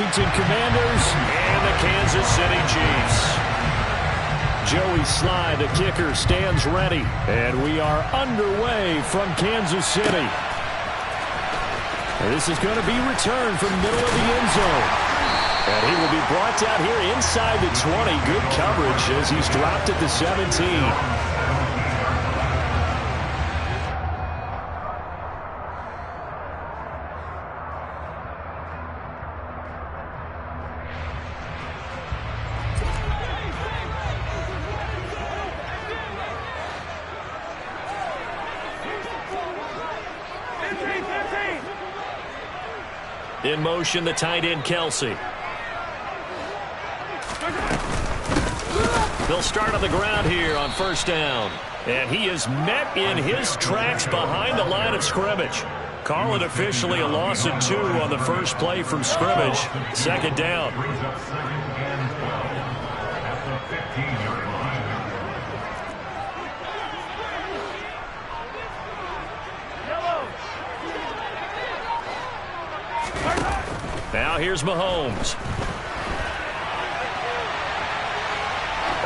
Washington Commanders and the Kansas City Chiefs. Joey Sly, the kicker, stands ready. And we are underway from Kansas City. And this is going to be returned from the middle of the end zone. And he will be brought down here inside the 20. Good coverage as he's dropped at the 17. In motion, the tight end, Kelsey. They'll start on the ground here on first down. And he is met in his tracks behind the line of scrimmage. Call it officially a loss of 2 on the first play from scrimmage. Second down. Now here's Mahomes.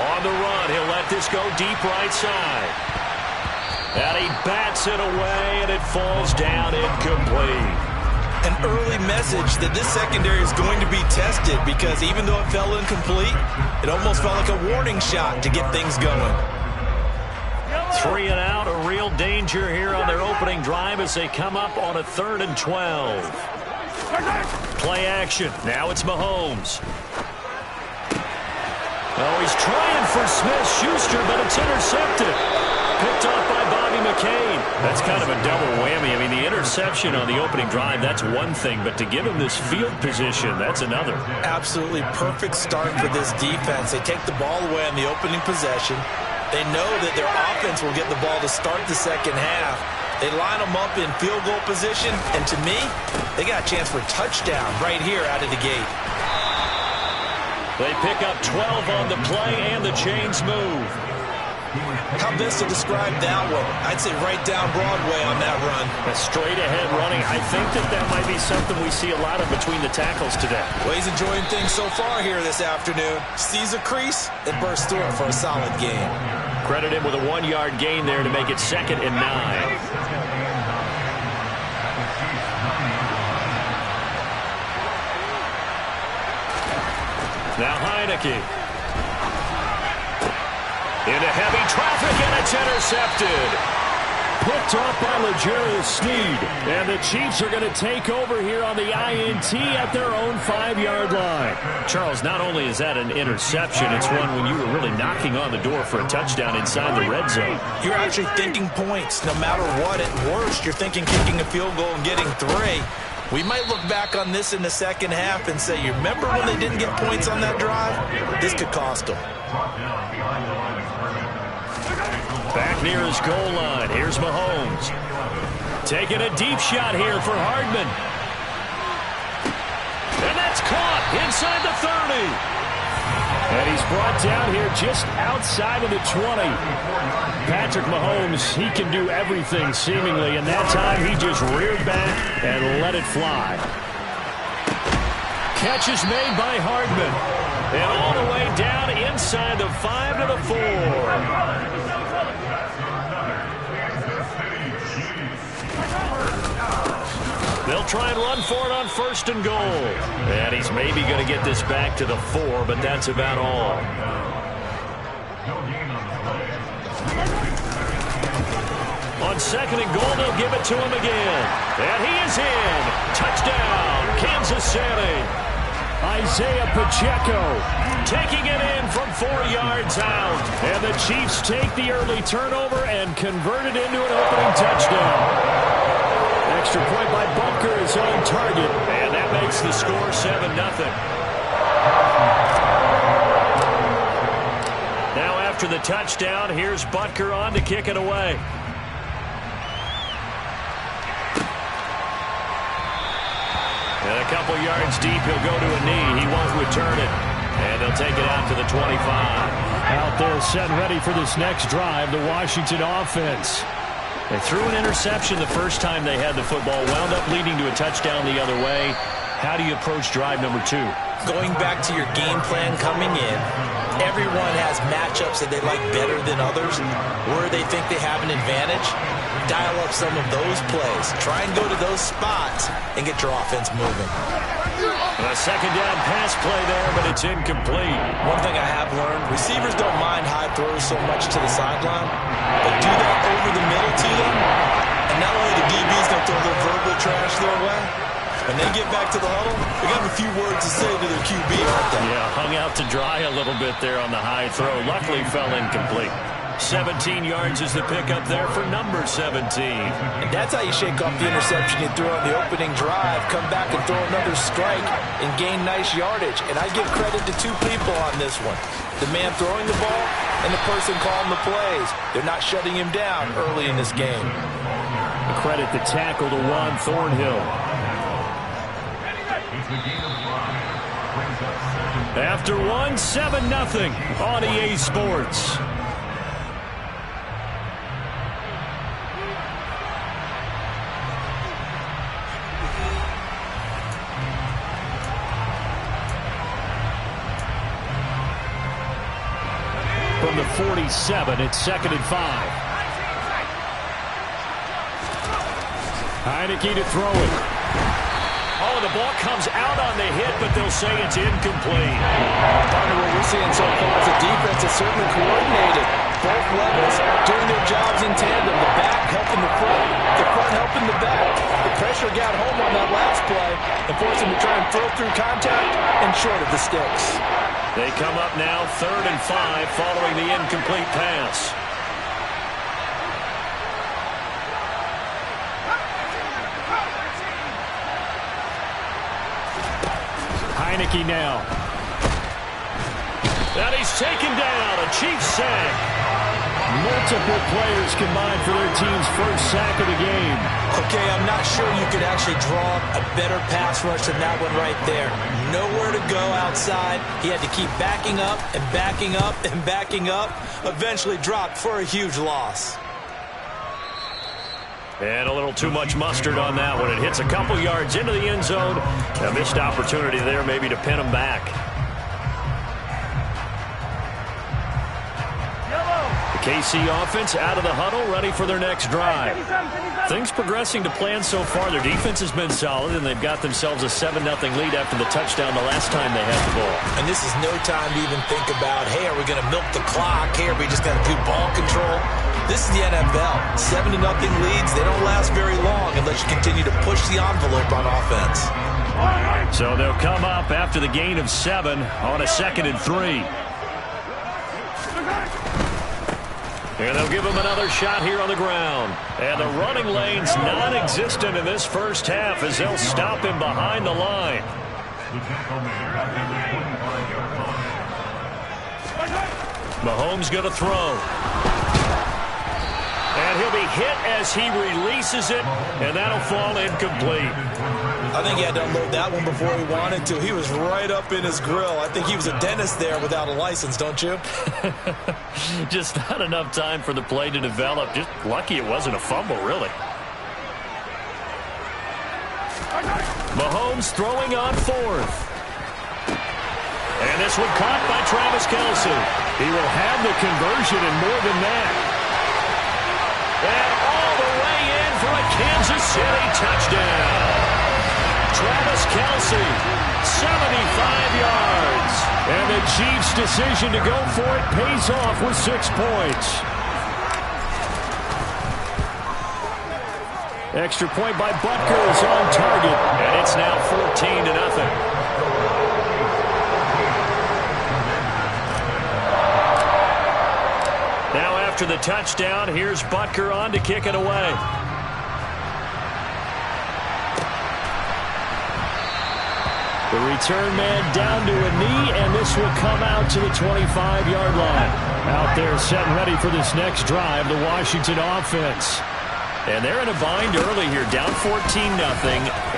On the run, he'll let this go deep right side. And he bats it away, and it falls down incomplete. An early message that this secondary is going to be tested because even though it fell incomplete, it almost felt like a warning shot to get things going. 3 and out, a real danger here on their opening drive as they come up on a 3rd and 12. Play action. Now it's Mahomes. Oh, he's trying for Smith-Schuster, but it's intercepted. Picked off by Bobby McCain. That's kind of a double whammy. I mean, the interception on the opening drive, that's one thing, but to give him this field position, that's another. Absolutely perfect start for this defense. They take the ball away on the opening possession. They know that their offense will get the ball to start the second half. They line them up in field goal position, and to me, they got a chance for a touchdown right here out of the gate. They pick up 12 on the play, and the chains move. How best to describe that one? I'd say right down Broadway on that run. A straight-ahead running. I think that might be something we see a lot of between the tackles today. Well, he's enjoying things so far here this afternoon. Sees a crease and bursts through it for a solid game. Credit him with a 1-yard gain there to make it 2nd and 9. Now Heineke. Into heavy traffic, and it's intercepted. Picked off by L'Jarius Sneed. And the Chiefs are going to take over here on the INT at their own 5-yard line. Charles, not only is that an interception, it's one when you were really knocking on the door for a touchdown inside the red zone. You're actually thinking points. No matter what, at worst, you're thinking kicking a field goal and getting 3. We might look back on this in the second half and say, you remember when they didn't get points on that drive? This could cost them. Back near his goal line. Here's Mahomes. Taking a deep shot here for Hardman. And that's caught inside the 30. And he's brought down here just outside of the 20. Patrick Mahomes, he can do everything seemingly, and that time he just reared back and let it fly. Catch is made by Hardman. And all the way down inside the 5 to the 4. They'll try and run for it on 1st and goal. And he's maybe going to get this back to the 4, but that's about all. On 2nd and goal, they'll give it to him again. And he is in. Touchdown, Kansas City. Isaiah Pacheco taking it in from 4 yards out. And the Chiefs take the early turnover and convert it into an opening touchdown. Extra point by Butker is on target. And that makes the score 7-0. Now after the touchdown, here's Butker on to kick it away. And a couple yards deep, he'll go to a knee. He won't return it. And they'll take it out to the 25. Out there set ready for this next drive, the Washington offense. They threw an interception the first time they had the football, wound up leading to a touchdown the other way. How do you approach drive number 2? Going back to your game plan coming in, everyone has matchups that they like better than others, where they think they have an advantage. Dial up some of those plays. Try and go to those spots and get your offense moving. A second down pass play there, but it's incomplete. One thing I have learned, receivers don't mind high throws so much to the sideline, but do that over the middle to them, and not only the DB's going to throw a little verbal trash their way, when they get back to the huddle, they got a few words to say to their QB, aren't they? Yeah, hung out to dry a little bit there on the high throw. Luckily fell incomplete. 17 yards is the pickup there for number 17. And that's how you shake off the interception you threw on the opening drive, come back and throw another strike and gain nice yardage. And I give credit to two people on this one. The man throwing the ball and the person calling the plays. They're not shutting him down early in this game. A credit the tackle to Juan Thornhill. After one, 7-0 on EA Sports. From the 47, it's 2nd and 5. Heineke to throw it. Oh, the ball comes out on the hit, but they'll say it's incomplete. Partner, what we're seeing so far is the defense is certainly coordinated. Both levels doing their jobs in tandem. The back helping the front helping the back. The pressure got home on that last play and forced him to try and throw through contact and short of the sticks. They come up now 3rd and 5 following the incomplete pass. Heineke now. And he's taken down. A Chiefs sack. Multiple players combined for their team's first sack of the game. Okay, I'm not sure you could actually draw a better pass rush than that one right there. Nowhere to go outside. He had to keep backing up and backing up and backing up. Eventually dropped for a huge loss. And a little too much mustard on that one. It hits a couple yards into the end zone. A missed opportunity there maybe to pin him back. The KC offense out of the huddle, ready for their next drive. Things progressing to plan so far. Their defense has been solid, and they've got themselves a 7-0 lead after the touchdown the last time they had the ball. And this is no time to even think about, hey, are we going to milk the clock? Hey, are we just going to do ball control? This is the NFL. 7-0 leads, they don't last very long unless you continue to push the envelope on offense. So they'll come up after the gain of 7 on a 2nd and 3. And they'll give him another shot here on the ground. And the running lane's non-existent in this first half as they'll stop him behind the line. Mahomes going to throw. And he'll be hit as he releases it, and that'll fall incomplete. I think he had to unload that one before he wanted to. He was right up in his grill. I think he was a dentist there without a license, don't you? Just not enough time for the play to develop. Just lucky it wasn't a fumble, really. Mahomes throwing on 4th. And this one caught by Travis Kelce. He will have the conversion and more than that. And all the way in for a Kansas City touchdown. Travis Kelce, 75 yards. And the Chiefs' decision to go for it pays off with 6 points. Extra point by Butker is on target. And it's now 14-0. Now after the touchdown, here's Butker on to kick it away. The return man down to a knee, and this will come out to the 25-yard line. Out there set and ready for this next drive, the Washington offense. And they're in a bind early here, down 14-0.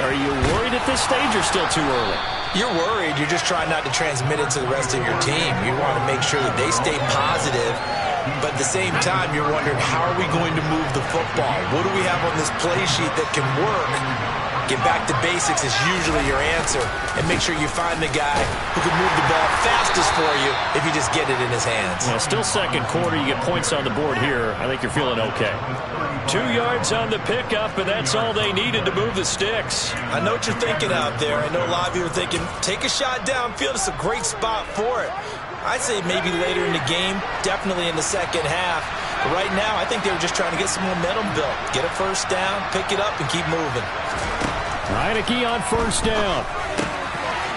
Are you worried at this stage or still too early? You're worried. You're just trying not to transmit it to the rest of your team. You want to make sure that they stay positive. But at the same time, you're wondering, how are we going to move the football? What do we have on this play sheet that can work? Get back to basics is usually your answer, and make sure you find the guy who can move the ball fastest for you if you just get it in his hands. Yeah, still second quarter. You get points on the board here. I think you're feeling okay. 2 yards on the pickup, and that's all they needed to move the sticks. I know what you're thinking out there. I know a lot of you are thinking, take a shot downfield. It's a great spot for it. I'd say maybe later in the game, definitely in the second half. But right now, I think they were just trying to get some momentum built. Get a first down, pick it up, and keep moving. Heinicke on first down.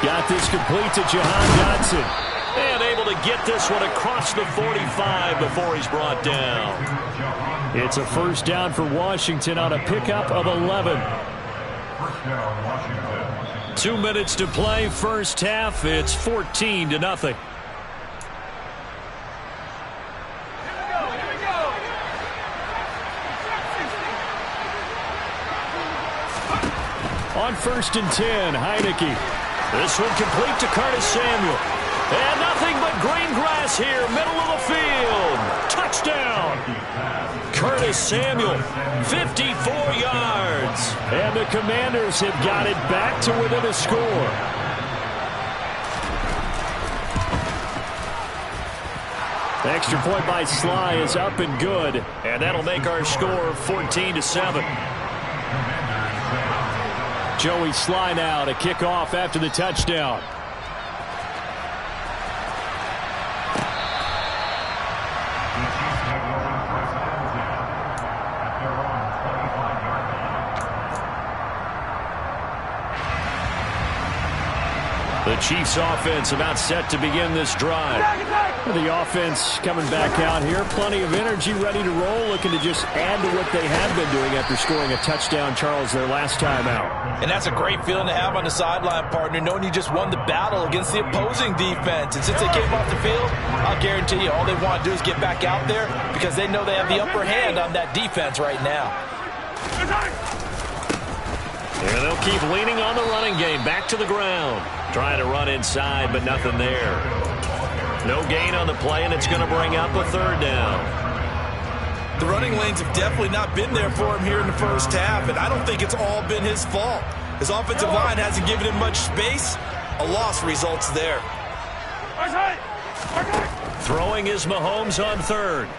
Got this complete to Jahan Dotson. And able to get this one across the 45 before he's brought down. It's a first down for Washington on a pickup of 11. 2 minutes to play, first half. It's 14-0. On first and 10, Heinicke. This one complete to Curtis Samuel. And nothing but green grass here, middle of the field. Touchdown. Curtis Samuel, 54 yards. And the Commanders have got it back to within a score. Extra point by Sly is up and good. And that'll make our score 14-7. Joey Sly now to kick off after the touchdown. The Chiefs offense about set to begin this drive. The offense coming back out here. Plenty of energy, ready to roll, looking to just add to what they have been doing after scoring a touchdown, Charles, their last time out. And that's a great feeling to have on the sideline, partner, knowing you just won the battle against the opposing defense. And since they came off the field, I'll guarantee you all they want to do is get back out there because they know they have the upper hand on that defense right now. And they'll keep leaning on the running game. Back to the ground. Trying to run inside, but nothing there. No gain on the play, and it's going to bring up a third down. The running lanes have definitely not been there for him here in the first half, and I don't think it's all been his fault. His offensive line hasn't given him much space. A loss results there. Throwing is Mahomes on third.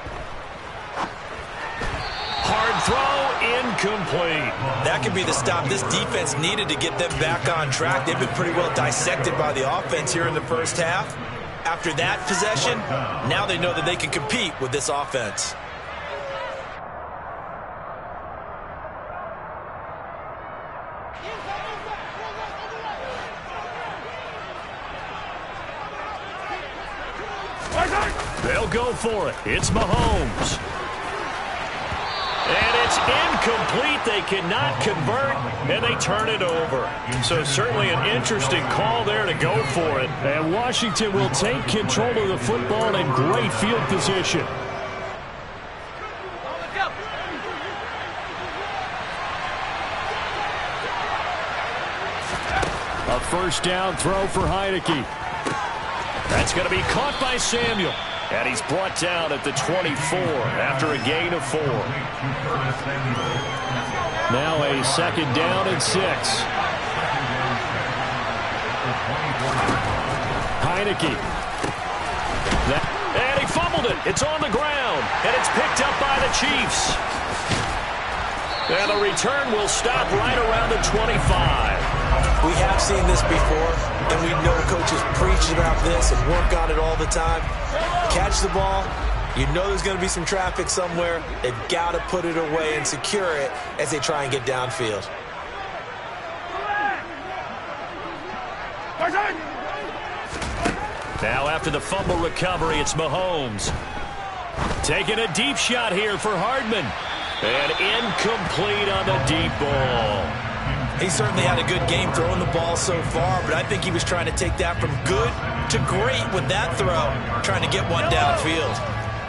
Hard throw, incomplete. That could be the stop this defense needed to get them back on track. They've been pretty well dissected by the offense here in the first half. After that possession, now they know that they can compete with this offense. They'll go for it. It's Mahomes. And it's incomplete. They cannot convert, and they turn it over. So certainly an interesting call there to go for it. And Washington will take control of the football in great field position. A first down throw for Heinicke. That's going to be caught by Samuel. And he's brought down at the 24 after a gain of 4. Now a second down and 6. Heinicke. And he fumbled it. It's on the ground. And it's picked up by the Chiefs. And the return will stop right around the 25. We have seen this before, and we know coaches preach about this and work on it all the time. Catch the ball. You know there's going to be some traffic somewhere. They've got to put it away and secure it as they try and get downfield. Now after the fumble recovery, it's Mahomes. Taking a deep shot here for Hardman. And incomplete on the deep ball. He certainly had a good game throwing the ball so far, but I think he was trying to take that from good to great with that throw, trying to get one downfield.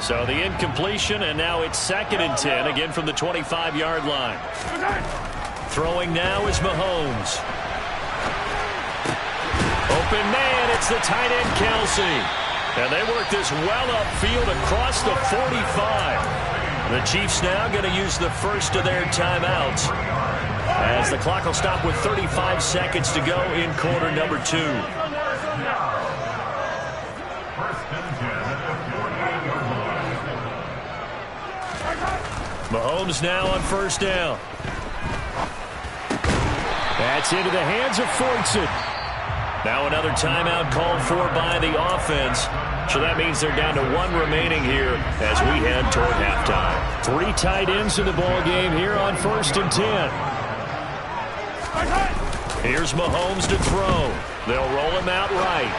So the incompletion, and now it's 2nd and 10, again from the 25-yard line. Throwing now is Mahomes. Open man, it's the tight end Kelsey. And they work this well upfield across the 45. The Chiefs now going to use the first of their timeouts. as the clock will stop with 35 seconds to go in quarter number 2. Mahomes now on first down. That's into the hands of Fortson. Now another timeout called for by the offense. So that means they're down to 1 remaining here as we head toward halftime. 3 tight ends in the ball game here on 1st and 10. Here's Mahomes to throw. They'll roll him out right.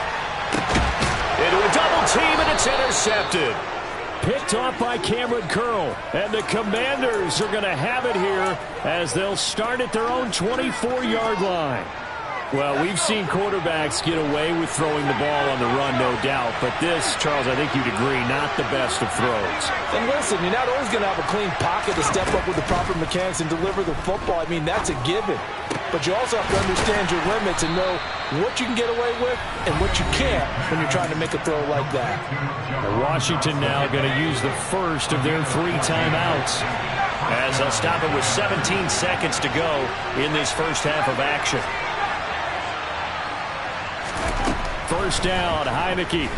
Into a double team, and it's intercepted. Picked off by Cameron Curl. And the Commanders are going to have it here as they'll start at their own 24-yard line. Well, we've seen quarterbacks get away with throwing the ball on the run, no doubt. But this, Charles, I think you'd agree, not the best of throws. And listen, you're not always going to have a clean pocket to step up with the proper mechanics and deliver the football. I mean, that's a given. But you also have to understand your limits and know what you can get away with and what you can't when you're trying to make a throw like that. Washington now going to use the first of their 3 timeouts as they'll stop it with 17 seconds to go in this first half of action. First down, Heineke.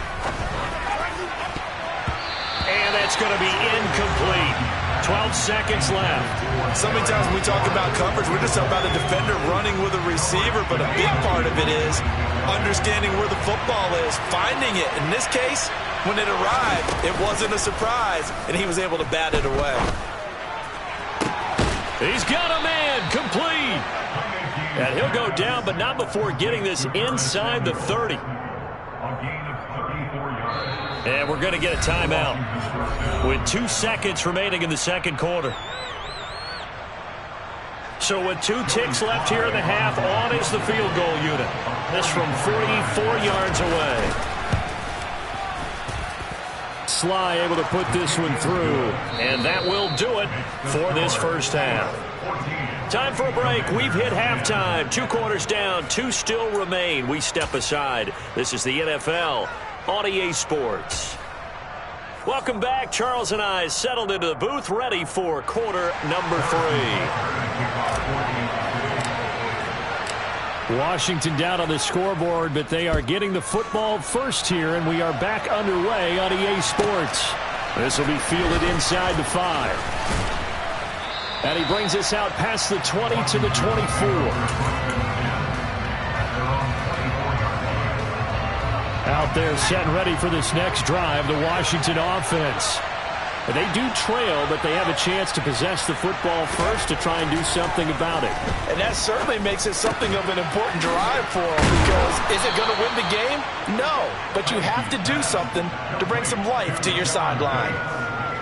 And that's going to be incomplete. 12 seconds left. So many times when we talk about coverage, we're just about a defender running with a receiver, but a big part of it is understanding where the football is, finding it. In this case, when it arrived, it wasn't a surprise, and he was able to bat it away. He's got a man, complete. And he'll go down, but not before getting this inside the 30. And we're going to get a timeout with 2 seconds remaining in the second quarter. So with 2 ticks left here in the half, on is the field goal unit. This from 44 yards away. Sly able to put this one through, and that will do it for this first half. Time for a break. We've hit halftime. 2 quarters down, 2 still remain. We step aside. This is the NFL on EA Sports. Welcome back. Charles and I settled into the booth, ready for quarter number 3. Washington down on the scoreboard, but they are getting the football first here, and we are back underway on EA Sports. This will be fielded inside the 5. And he brings us out past the 20 to the 24. Out there set and ready for this next drive, the Washington offense. They do trail, but they have a chance to possess the football first to try and do something about it. And that certainly makes it something of an important drive for them, because is it going to win the game? No, but you have to do something to bring some life to your sideline.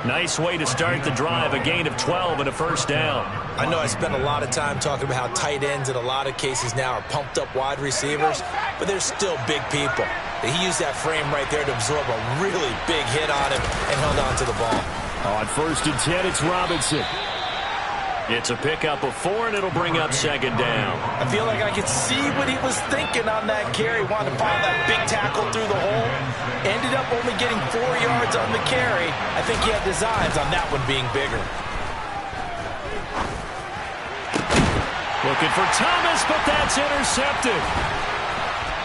Nice way to start the drive, a gain of 12 and a first down. I know I spent a lot of time talking about how tight ends in a lot of cases now are pumped up wide receivers, but they're still big people. He used that frame right there to absorb a really big hit on him and held on to the ball. On 1st and 10, it's Robinson. It's a pickup of 4, and it'll bring up second down. I feel like I could see what he was thinking on that carry. Wanted to find that big tackle through the hole. Ended up only getting 4 yards on the carry. I think he had designs on that one being bigger. Looking for Thomas, but that's intercepted.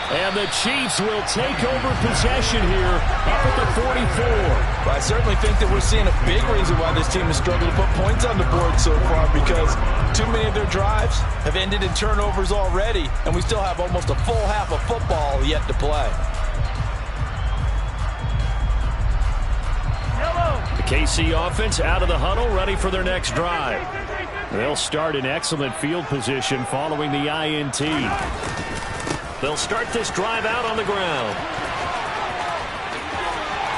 And the Chiefs will take over possession here up at the 44. Well, I certainly think that we're seeing a big reason why this team has struggled to put points on the board so far, because too many of their drives have ended in turnovers already, and we still have almost a full half of football yet to play. The KC offense out of the huddle, ready for their next drive. They'll start in excellent field position following the INT. They'll start this drive out on the ground.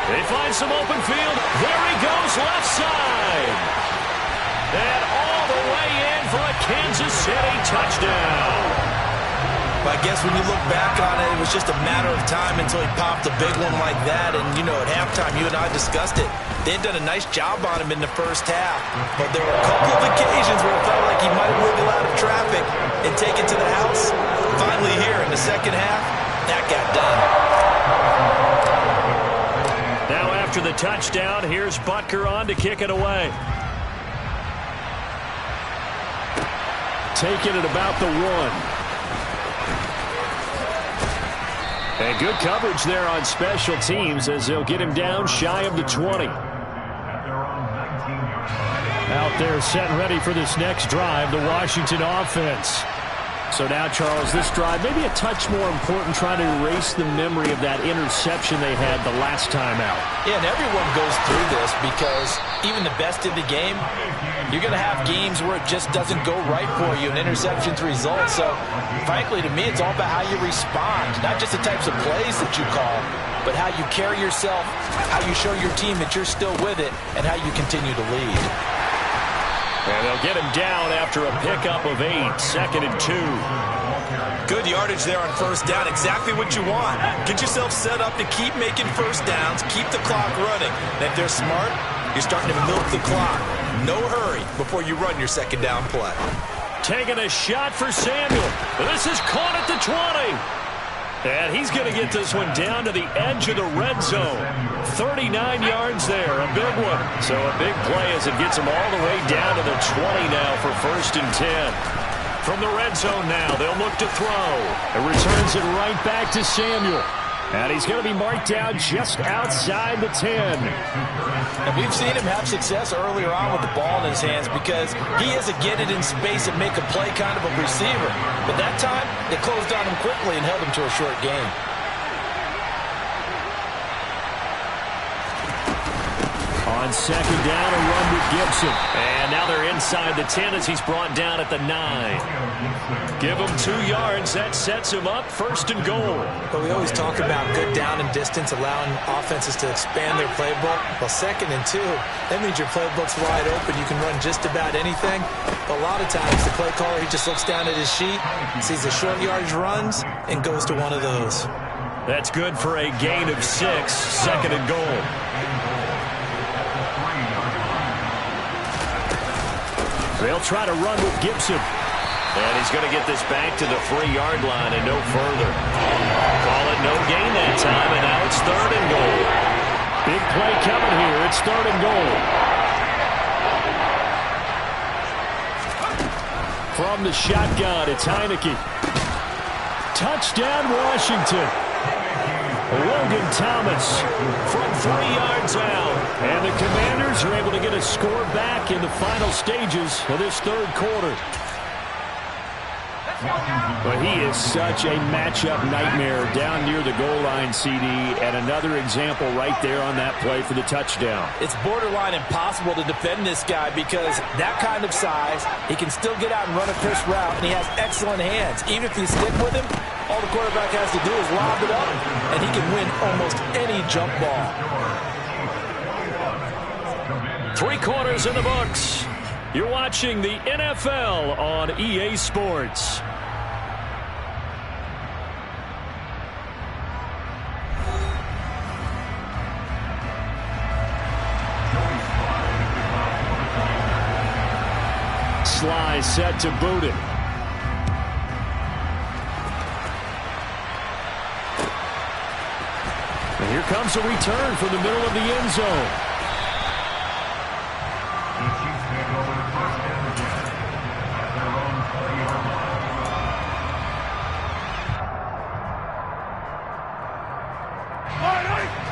They find some open field. There he goes, left side. And all the way in for a Kansas City touchdown. I guess when you look back on it, it was just a matter of time until he popped a big one like that. And, you know, at halftime, you and I discussed it. They had done a nice job on him in the first half. But there were a couple of occasions where it felt like he might have wiggled out of traffic and taken to the house. Finally here in the second half, that got done. Now after the touchdown, here's Butker on to kick it away. taken at about the 1. And good coverage there on special teams as they'll get him down shy of the 20. Out there set and ready for this next drive, the Washington offense. So now, Charles, this drive maybe a touch more important, trying to erase the memory of that interception they had the last time out. Yeah, and everyone goes through this because even the best in the game, you're going to have games where it just doesn't go right for you, and interceptions result. So, frankly, to me, it's all about how you respond, not just the types of plays that you call, but how you carry yourself, how you show your team that you're still with it, and how you continue to lead. And they'll get him down after a pickup of 8, 2nd and 2. Good yardage there on first down, exactly what you want. Get yourself set up to keep making first downs, keep the clock running. And if they're smart, you're starting to milk the clock. No hurry before you run your second down play. Taking a shot for Samuel. This is caught at the 20. And he's going to get this one down to the edge of the red zone. 39 yards there, a big one. So a big play as it gets him all the way down to the 20 now for 1st and 10. From the red zone now, they'll look to throw. It returns it right back to Samuel. And he's going to be marked down just outside the 10. And we've seen him have success earlier on with the ball in his hands because he is a get it in space and make a play kind of a receiver. But that time, they closed on him quickly and held him to a short gain. On second down, a run with Gibson. And now they're inside the 10 as he's brought down at the 9. Give him 2 yards. That sets him up 1st and goal. But we always talk about good down and distance, allowing offenses to expand their playbook. Well, 2nd and 2, that means your playbook's wide open. You can run just about anything. But a lot of times, the play caller, he just looks down at his sheet, sees the short yardage runs, and goes to one of those. That's good for a gain of 6, 2nd and goal. They'll try to run with Gibson. And he's going to get this back to the 3-yard line and no further. Call it no gain that time, and now it's 3rd and goal. Big play coming here. It's 3rd and goal. From the shotgun, it's Heineke. Touchdown, Washington. Logan Thomas from 3 yards out. And the Commanders are able to get a score back in the final stages of this 3rd quarter. But he is such a matchup nightmare down near the goal line, CD, and another example right there on that play for the touchdown. It's borderline impossible to defend this guy because that kind of size, he can still get out and run a crisp route, and he has excellent hands. Even if you stick with him, all the quarterback has to do is lob it up, and he can win almost any jump ball. 3 quarters in the books. You're watching the NFL on EA Sports. Sly set to boot it. And here comes a return from the middle of the end zone.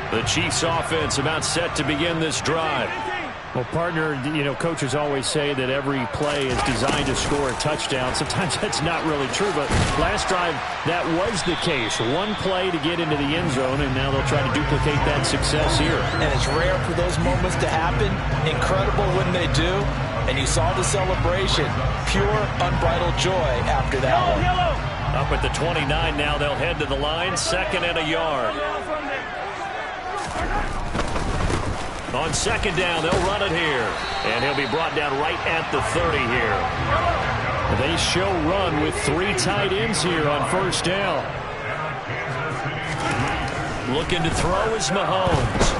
The Chiefs offense about set to begin this drive. Well, partner, you know, coaches always say that every play is designed to score a touchdown. Sometimes that's not really true, but last drive, that was the case. One play to get into the end zone, and now they'll try to duplicate that success here. And it's rare for those moments to happen. Incredible when they do. And you saw the celebration. Pure, unbridled joy after that one. Up at the 29 now, they'll head to the line, 2nd and a yard. On 2nd down, they'll run it here. And he'll be brought down right at the 30 here. They show run with 3 tight ends here on 1st down. Looking to throw is Mahomes.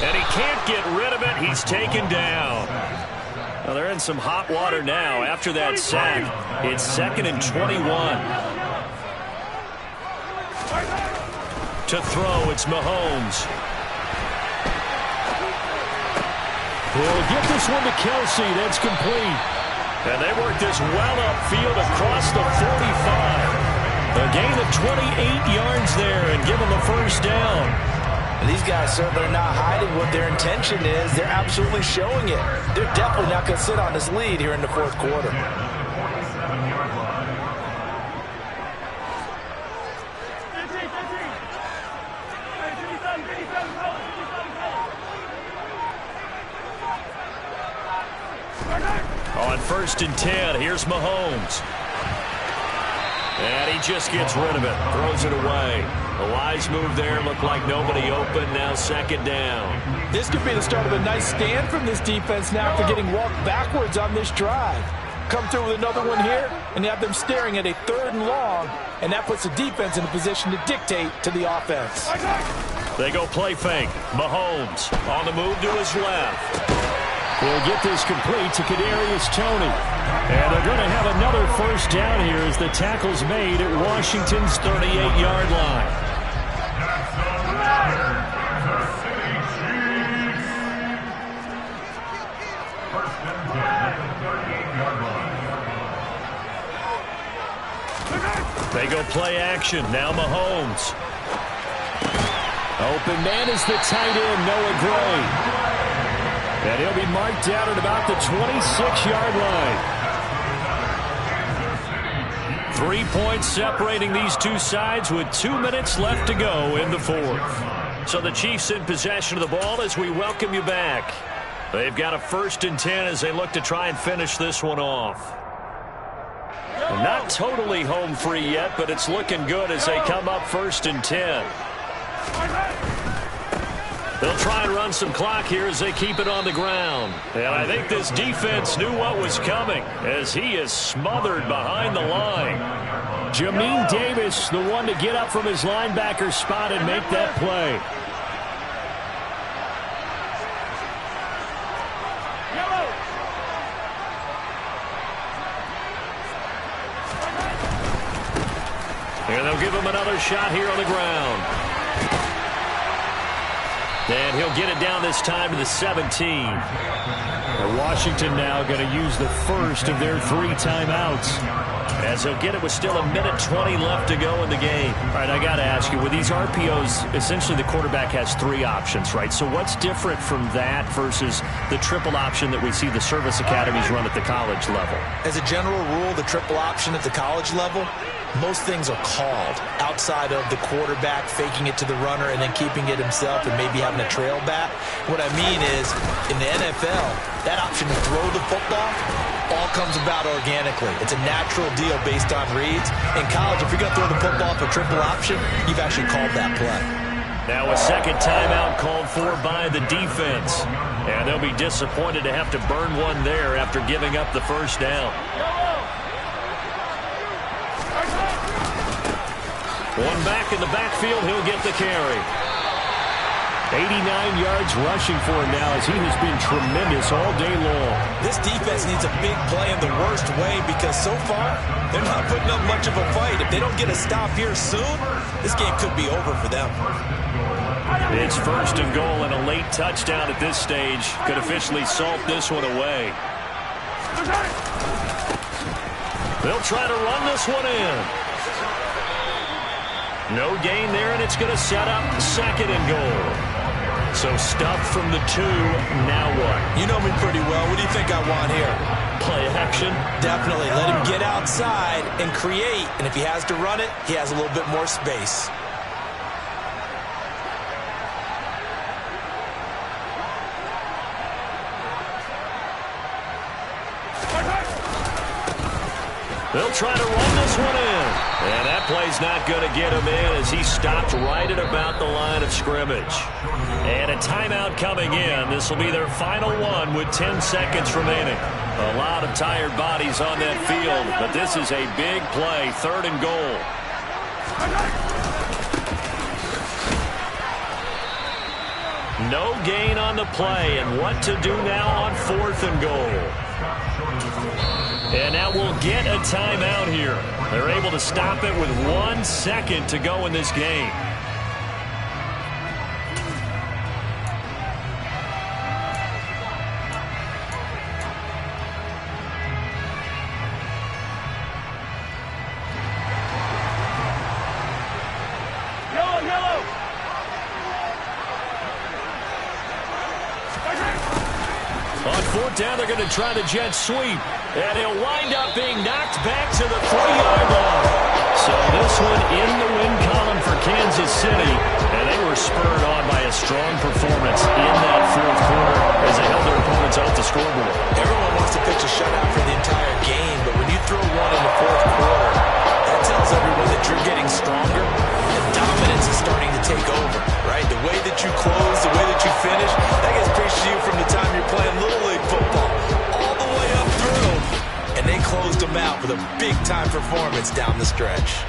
And he can't get rid of it. He's taken down. Well, they're in some hot water now after that sack. It's 2nd and 21. To throw, it's Mahomes. He'll get this one to Kelsey. That's complete. And they work this well upfield across the 45. A gain of 28 yards there and give them a first down. And these guys certainly are not hiding what their intention is. They're absolutely showing it. They're definitely not going to sit on this lead here in the fourth quarter. On 1st and 10, here's Mahomes. And he just gets rid of it, throws it away. A wise move there, looked like nobody open, now 2nd down. This could be the start of a nice stand from this defense now after getting walked backwards on this drive. Come through with another one here, and you have them staring at a 3rd and long, and that puts the defense in a position to dictate to the offense. They go play fake. Mahomes on the move to his left. He'll get this complete to Kadarius Toney. And they're going to have another first down here as the tackle's made at Washington's 38-yard line. They go play action. Now Mahomes. Open man is the tight end, Noah Gray. And he'll be marked down at about the 26-yard line. 3 points separating these two sides with 2 minutes left to go in the fourth. So the Chiefs in possession of the ball as we welcome you back. They've got a 1st and 10 as they look to try and finish this one off. Not totally home free yet, but it's looking good as they come up 1st and 10. They'll try and run some clock here as they keep it on the ground. And I think this defense knew what was coming as he is smothered behind the line. Jamin Davis, the one to get up from his linebacker spot and make that play. And they'll give him another shot here on the ground. And he'll get it down this time to the 17. And Washington now going to use the first of their 3 timeouts. As he'll get it with still 1:20 left to go in the game. All right, I got to ask you, with these RPOs, essentially the quarterback has 3 options, right? So what's different from that versus the triple option that we see the service academies run at the college level? As a general rule, the triple option at the college level, most things are called outside of the quarterback faking it to the runner and then keeping it himself and maybe having a trail back. What I mean is, in the NFL, that option to throw the football all comes about organically. It's a natural deal based on reads. In college, if you're going to throw the football for triple option, you've actually called that play. Now a second timeout called for by the defense. And they'll be disappointed to have to burn one there after giving up the first down. One back in the backfield, he'll get the carry. 89 yards rushing for him now as he has been tremendous all day long. This defense needs a big play in the worst way because so far they're not putting up much of a fight. If they don't get a stop here soon, this game could be over for them. It's 1st and goal and a late touchdown at this stage could officially salt this one away. They'll try to run this one in. No gain there, and it's going to set up 2nd and goal. So stuffed from the 2, now what? You know me pretty well. What do you think I want here? Play action? Definitely. Let him get outside and create, and if he has to run it, he has a little bit more space. They'll try to run this one in. And that play's not going to get him in as he stopped right at about the line of scrimmage. And a timeout coming in. This will be their final one with 10 seconds remaining. A lot of tired bodies on that field, but this is a big play, 3rd and goal. No gain on the play, and what to do now on 4th and goal. And now we'll get a timeout here. They're able to stop it with 1 second to go in this game. fourth down, they're going to try the jet sweep. And he'll wind up being knocked back to the 3-yard line. So this one in the win column for Kansas City. And they were spurred on by a strong performance in that fourth quarter as they held their opponents off the scoreboard. Everyone wants to pitch a shutout for the entire game, but when you throw one in the fourth quarter, that tells everyone that you're getting stronger and dominance is starting to take over, right? The way that you close, the way that you finish, that gets preached to you from the time you're playing Little League football all the way up through. And they closed them out with a big-time performance down the stretch.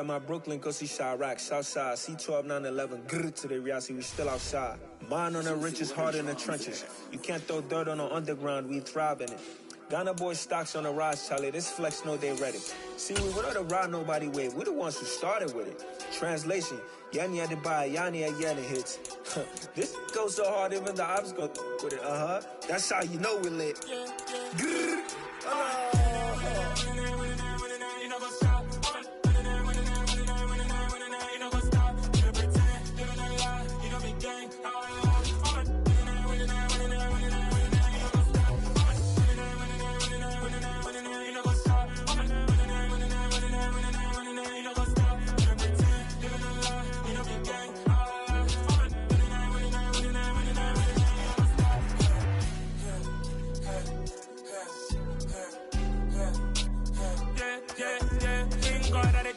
My Brooklyn, go see Chirac, Southside, C12, 911, grrr to the reality, we still outside. Mine on the riches, hard in the trenches. You can't throw dirt on the underground, we thrive in it. Ghana boys stocks on the rise, Charlie, this flex know they ready. See, we were the ride nobody wave, we the ones who started with it. Translation, Yanni had to buy, Yanni had Yanni hits. This goes so hard, even the ops go with it, That's how you know we lit. Grrr,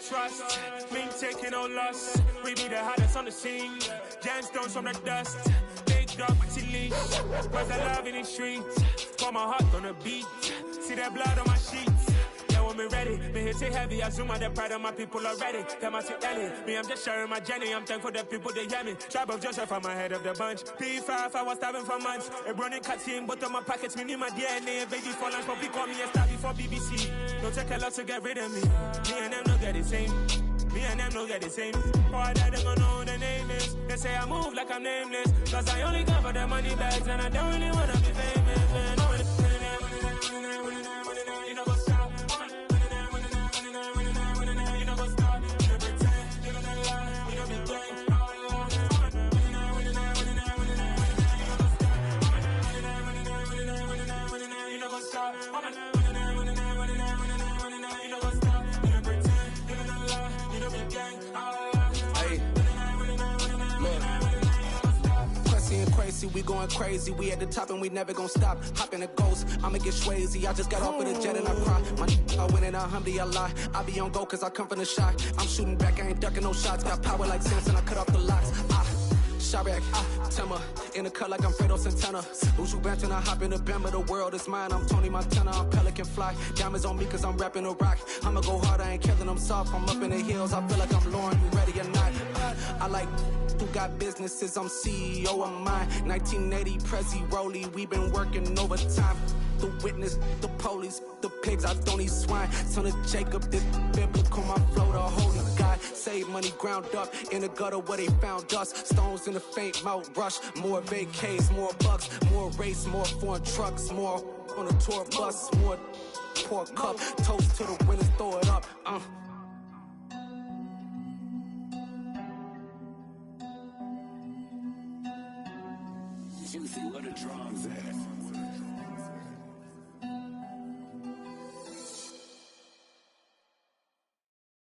trust, me taking no loss. We be the hottest on the scene. Gemstones from the dust. Big dog, pretty leash. Where's the love in the streets? Pour my heart on the beat. See that blood on my sheets. Yeah, when me ready, me hit it heavy. I zoom out the pride of my people already. Tell my Ellie, me I'm just sharing my journey. I'm thankful the people they hear me. Tribe of Joseph, I'm ahead of the bunch. P5, I was starving for months. A running cut team, but on my pockets, me need my DNA. Baby for lunch, but call me a star before BBC. Don't take a lot to get rid of me. Me and them don't get the same. Me and them don't get the same. Boy, that they gonna know who the name is. They say I move like I'm nameless. Cause I only come for the money bags and I don't really wanna be famous, man. You know what's up? You know what's up? You pretend, you don't lie, you don't be gang. You know what's up? We going crazy, we at the top and we never gonna stop. Hop in a ghost, I'ma get swayzy. I just got off with a jet and I cry. I win and I humbly I lie. I be on go cause I come from the shot. I'm shooting back, I ain't ducking no shots. Got power like Samson, I cut off the locks. Chirac, Timmer, in the cut like I'm Fredo Santana. Uju Banton, I hop in the Bama, the world is mine. I'm Tony Montana, I'm Pelican Fly. Diamonds on me cause I'm rapping a rock. I'ma go hard, I ain't killing them soft. I'm up in the hills, I feel like I'm Lauren, you ready or not? I like who got businesses, I'm CEO of mine. 1980 Prezi Rolly, we been working overtime. The witness, the police, the pigs, I don't eat swine. Son of Jacob, this biblical, my flow, the holy God. Save money ground up in the gutter where they found us. Stones in the faint mouth rush. More vacays, more bucks, more race, more foreign trucks, more on a tour bus, more pour cup. Toast to the winners, throw it up. Juicy, where the drums at?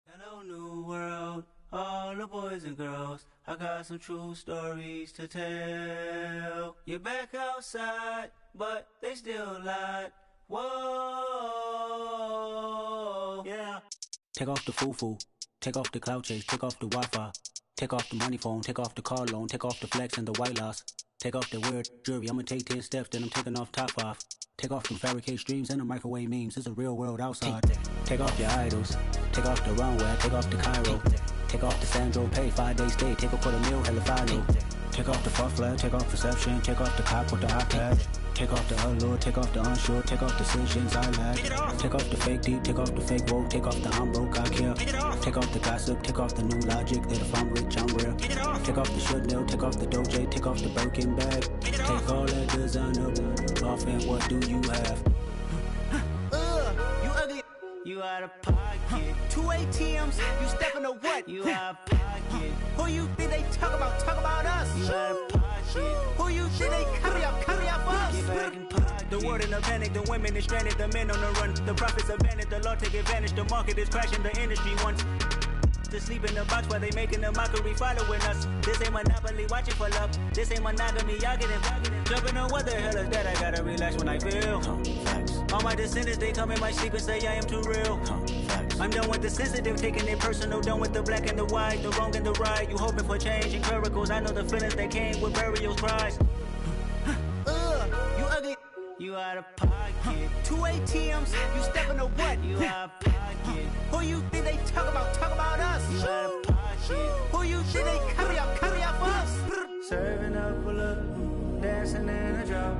Hello, new world, all the boys and girls. I got some true stories to tell. You're back outside, but they still lied. Whoa, yeah. Take off the foo-foo, take off the cloud chase, take off the Wi-Fi. Take off the money phone, take off the car loan, take off the flex and the white loss. Take off the weird jewelry, I'ma take 10 steps, then I'm taking off top off. Take off them fabricated dreams and the microwave memes, it's a real world outside. Take off your idols, take off the runway, take off the Cairo. Take off the Sandro pay, 5-day stay, take a $250,000, hella follow. Take off the fuffler, take off perception, take off the cop with the iPad. Take off the allure, take off the unsure, take off decisions I lack. Take off the fake deep, take off the fake woke, take off the I'm broke, I care. Take off the gossip, take off the new logic that if I'm rich, I'm real. Take off the Chanel, take off the Doja, take off the Birkin bag. Take all that designer off and what do you have? You ugly, you out of pocket. 2 ATMs, you stepping to what? You out of pocket. Who you think they talk about us? You out of pocket. Who you think they carry up for us? Get back in pocket. The world in a panic, the women is stranded, the men on the run. The profits abandoned, the law take advantage, the market is crashing, the industry wants to sleep in the box while they making a mockery following us. This ain't Monopoly, watching for love. This ain't monogamy, y'all getting jumping on what the hell is that? I gotta relax when I feel. All my descendants, they come in my sleep and say I am too real. I'm done with the sensitive, taking it personal. Done with the black and the white, the wrong and the right. You hoping for change and miracles. I know the feelings that came with burial cries. You ugly, you out of pocket. 2 ATMs, you stepping to what? You out of pocket. Who you think they talk about us? You out of pocket. Who you think they carry up for us? Serving up a look, dancing in a drop.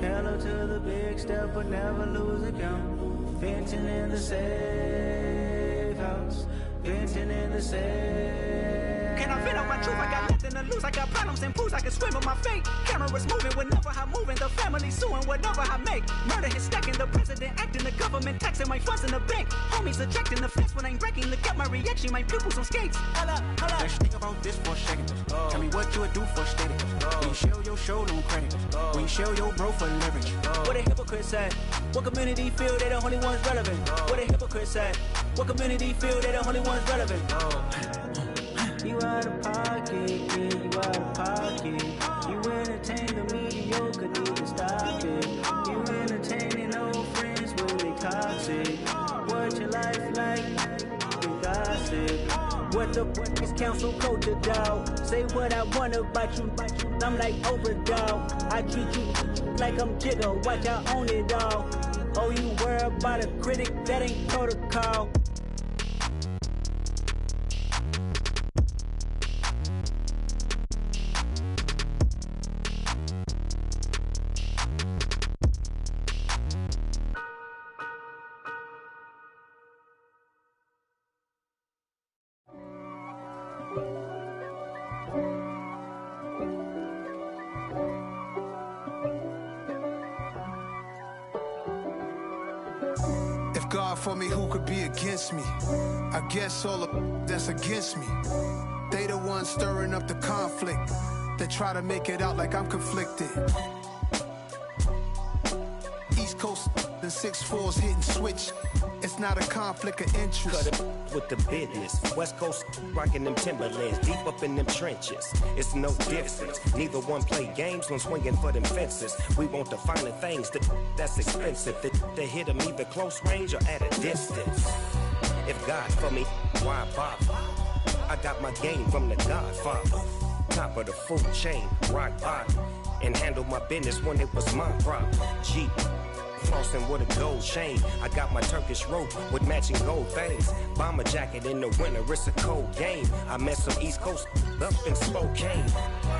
Hello to the big step, but never lose a count. Venting in the safe house. Venting in the safe. Can I fit out my truth? I got nothing to lose. I got problems and pools. I can swim with my fate. Cameras moving whenever I'm moving. The family suing whatever I make. Murder is stacking. The president acting. The government taxing my funds in the bank. Homies ejecting the fence when I'm breaking. Look at my reaction. My pupils on skates. Holla. Let's think about this for a second. Tell me what you would do for steady. When you show your show, no credit. When you show your bro for leverage. What a hypocrite said. What community feel they the only ones relevant? What a hypocrite said. What community feel they the only ones relevant? You out of pocket, yeah, you out of pocket. You entertain the mediocre, need to stop it. You entertaining old friends when they toxic. What your life like? You gossip. What the fuck is council culture, dog? Say what I want about you. I'm like overdog. I treat you like I'm Jigga. Watch I own it all. Oh, you worry about a critic? That ain't protocol. God for me, who could be against me? I guess all of that's against me. They the ones stirring up the conflict. They try to make it out like I'm conflicted. East Coast and 6'4's hitting switch. It's not a conflict of interest. Cut it with the business. West Coast rocking them Timberlands, deep up in them trenches. It's no difference. Neither one play games when swinging for them fences. We want the finer things that's expensive. They hit them either close range or at a distance. If God for me, why bother? I got my game from the Godfather. Top of the food chain, rock bottom. And handle my business when it was my problem. Jeep. Flossing with a gold chain. I got my Turkish rope with matching gold things. Bomber jacket in the winter, it's a cold game. I met some East Coast up in Spokane.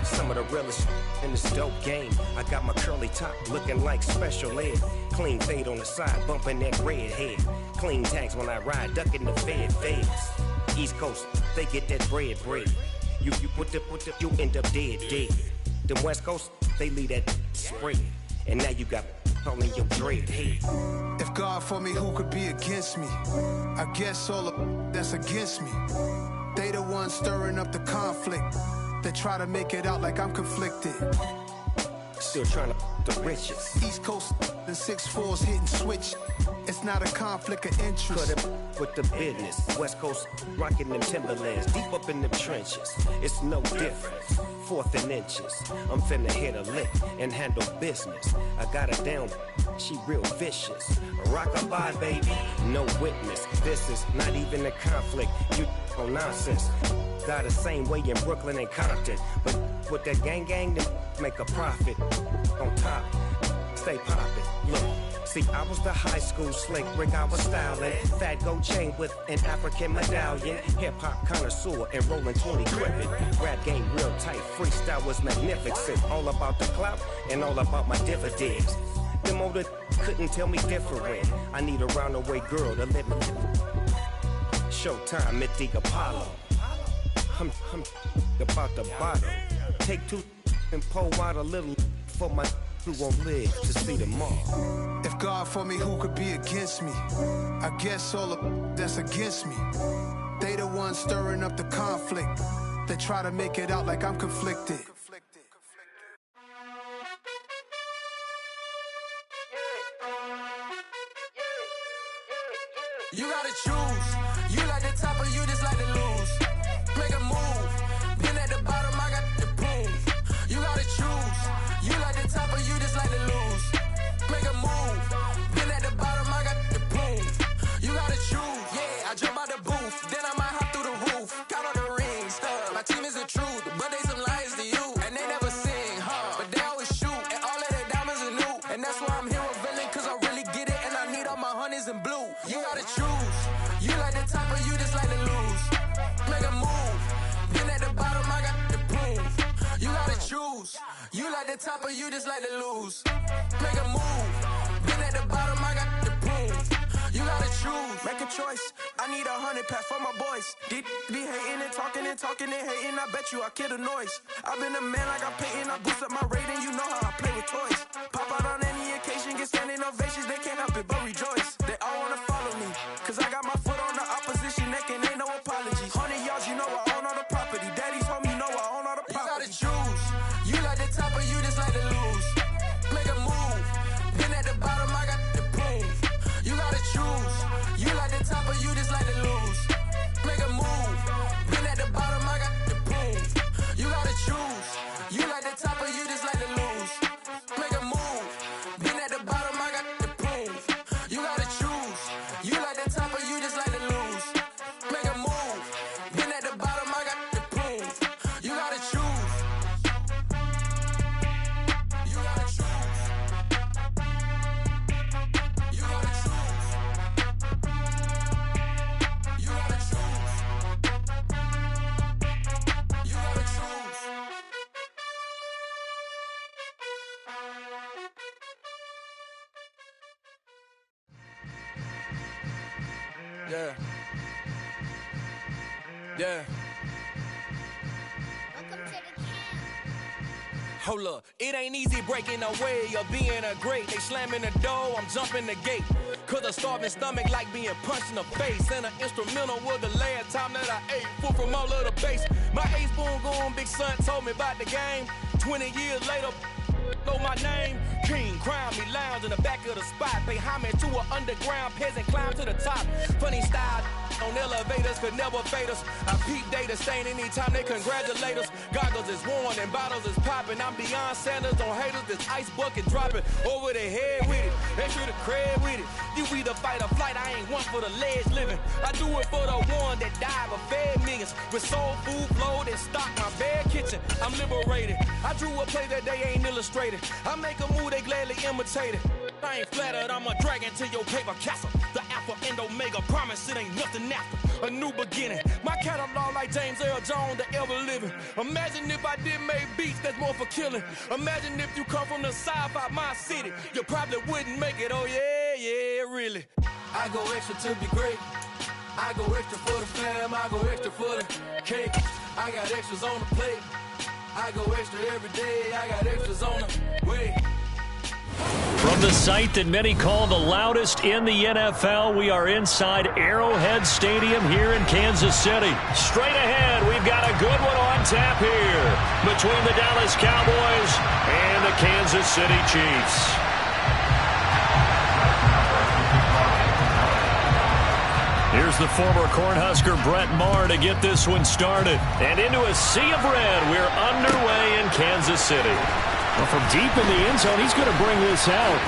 Some of the realest in this dope game. I got my curly top looking like special ed. Clean fade on the side, bumping that red head. Clean tags when I ride, ducking the feds. East Coast, they get that bread. You put the, you end up dead. Them West Coast, they leave that spread. And now you got all in your dread head. If God for me, who could be against me? I guess all of that's against me. They the ones stirring up the conflict. They try to make it out like I'm conflicted. Still trying to the riches. East Coast and 6'4's hitting switch. It's not a conflict of interest. Cut it with the business. West Coast rocking them Timberlands, deep up in them trenches. It's no difference. 4th and inches. I'm finna hit a lick and handle business. I got her down, she real vicious. Rock-a-bye, baby, no witness. This is not even a conflict. You on nonsense. die the same way in Brooklyn and Compton. But with that gang, they make a profit. On top, stay poppin'. Look. See, I was the high school slick Rick, I was styling. Fat gold chain with an African medallion. Hip-hop connoisseur and rolling 20 gripping. Rap game real tight, freestyle was magnificent. All about the clout and all about my dividends. Them older couldn't tell me different. I need a roundaway girl to let me. Showtime at the Apollo. I'm about the bottle. Take two and pour out a little for my who won't live to see tomorrow. If God for me, who could be against me? I guess all of that's against me. They the ones stirring up the conflict. They try to make it out like I'm conflicted. You gotta choose. You like the top or you just like to lose. Make a move. Been at the bottom, I got the prove. You gotta choose. You like the top or you just like to lose. Make a move. Been at the bottom, I got the prove. You gotta choose. Yeah, I jump out the booth. Then I might hop through the roof. Count on the rings. My team is the truth, but they some liars to you. And they never sing, but they always shoot. And all of their diamonds are new. And that's why I'm here with villain, cause I really get it. And I need all my honeys in blue. You gotta choose. You like the top or you just like to lose. Make a move. Been at the bottom, I got the proof. You gotta choose. You like the top or you just like to lose. Make a move. Been at the bottom, I got the proof. You gotta choose. Make a choice. I need 100 pack for my boys. Be hating and talking and hating. I bet you I kill the noise. I've been a man like I'm Peyton. I boost up my rating. You know how I play with toys. Pop out on any occasion, get standing ovations. They can't help it but rejoice. They all wanna follow me, cause I got my foot on the opposition neck and ain't no apologies. 100 yards, you know I own all the property. Daddy's home, you know I own all the property. You gotta choose. You like the top or you just like to lose. Make a move. Been at the bottom, I got the proof. You gotta choose. You like the top or you just like to lose. Make a move. Been at the bottom, I got the proof. You gotta choose. You like the top or you just like to lose. Make a move. Been at the bottom, I got the proof. You gotta choose. You like the top or you just like to lose. Make a move. Been at the bottom, I got the proof. You gotta choose. You gotta choose. You gotta choose. You gotta choose. You gotta choose. Yeah. Yeah. Hold up, it ain't easy breaking away or being a great. They slamming the door, I'm jumping the gate. Cause a starving stomach like being punched in the face. And an instrumental was the last time that I ate food from all of the base. My ace boom goon, big son told me about the game. 20 years later, know my name. King, crown me, lounge in the back of the spot. Pay homage to an underground peasant, climb to the top. Funny style on elevators could never fade us. I peep data stain anytime they congratulate us. Goggles is worn and bottles is popping. I'm Deion Sanders on haters, this ice bucket dropping over their head with it. Extra the cred with it. You either fight or flight, I ain't one for the ledge living. I do it for the one that died but fed millions. With soul food flowed and stocked my bare kitchen. I'm liberated. I drew a play that they ain't illustrated. I make a move, they gladly imitate it. I ain't flattered, I'm a dragon to your paper castle. The Alpha and Omega, promise it ain't nothing after. A new beginning. My catalog like James Earl Jones, the ever living. Imagine if I did make beats that's more for killing. Imagine if you come from the south out my city. You probably wouldn't make it, oh yeah, really. I go extra to be great. I go extra for the fam, I go extra for the cake. I got extras on the plate. I go extra every day, I got extras on the way. From the site that many call the loudest in the NFL, we are inside Arrowhead Stadium here in Kansas City. Straight ahead, we've got a good one on tap here between the Dallas Cowboys and the Kansas City Chiefs. Here's the former Cornhusker Brett Maher to get this one started. And into a sea of red, we're underway in Kansas City. Well, from deep in the end zone, he's going to bring this out.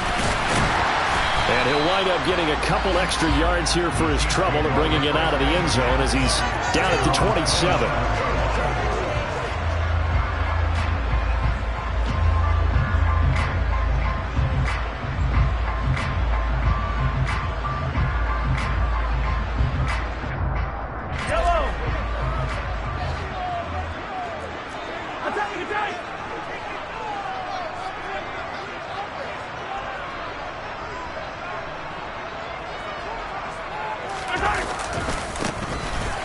And he'll wind up getting a couple extra yards here for his trouble and bringing it out of the end zone as he's down at the 27.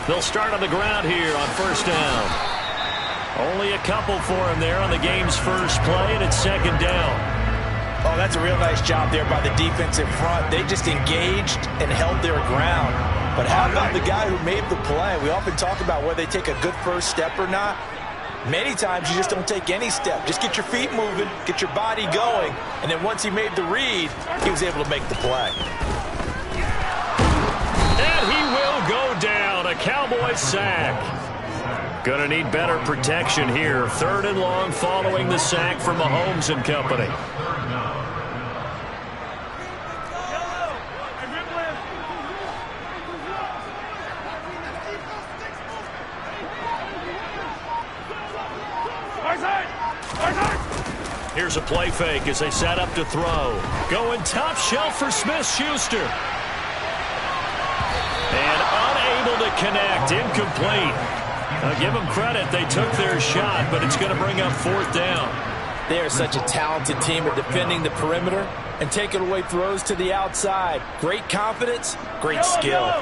They'll start on the ground here on first down. Only a couple for him there on the game's first play, and it's second down. Oh, that's a real nice job there by the defensive front. They just engaged and held their ground. But how about the guy who made the play? We often talk about whether they take a good first step or not. Many times you just don't take any step. Just get your feet moving, get your body going, and then once he made the read, he was able to make the play. And he will go down. A Cowboys sack. Gonna need better protection here. 3rd and long following the sack from Mahomes and company. Here's a play fake as they set up to throw. Going top shelf for Smith-Schuster. And unable to connect. Incomplete. Give them credit. They took their shot, but it's going to bring up 4th down. They are such a talented team at defending the perimeter and taking away throws to the outside. Great confidence, great skill.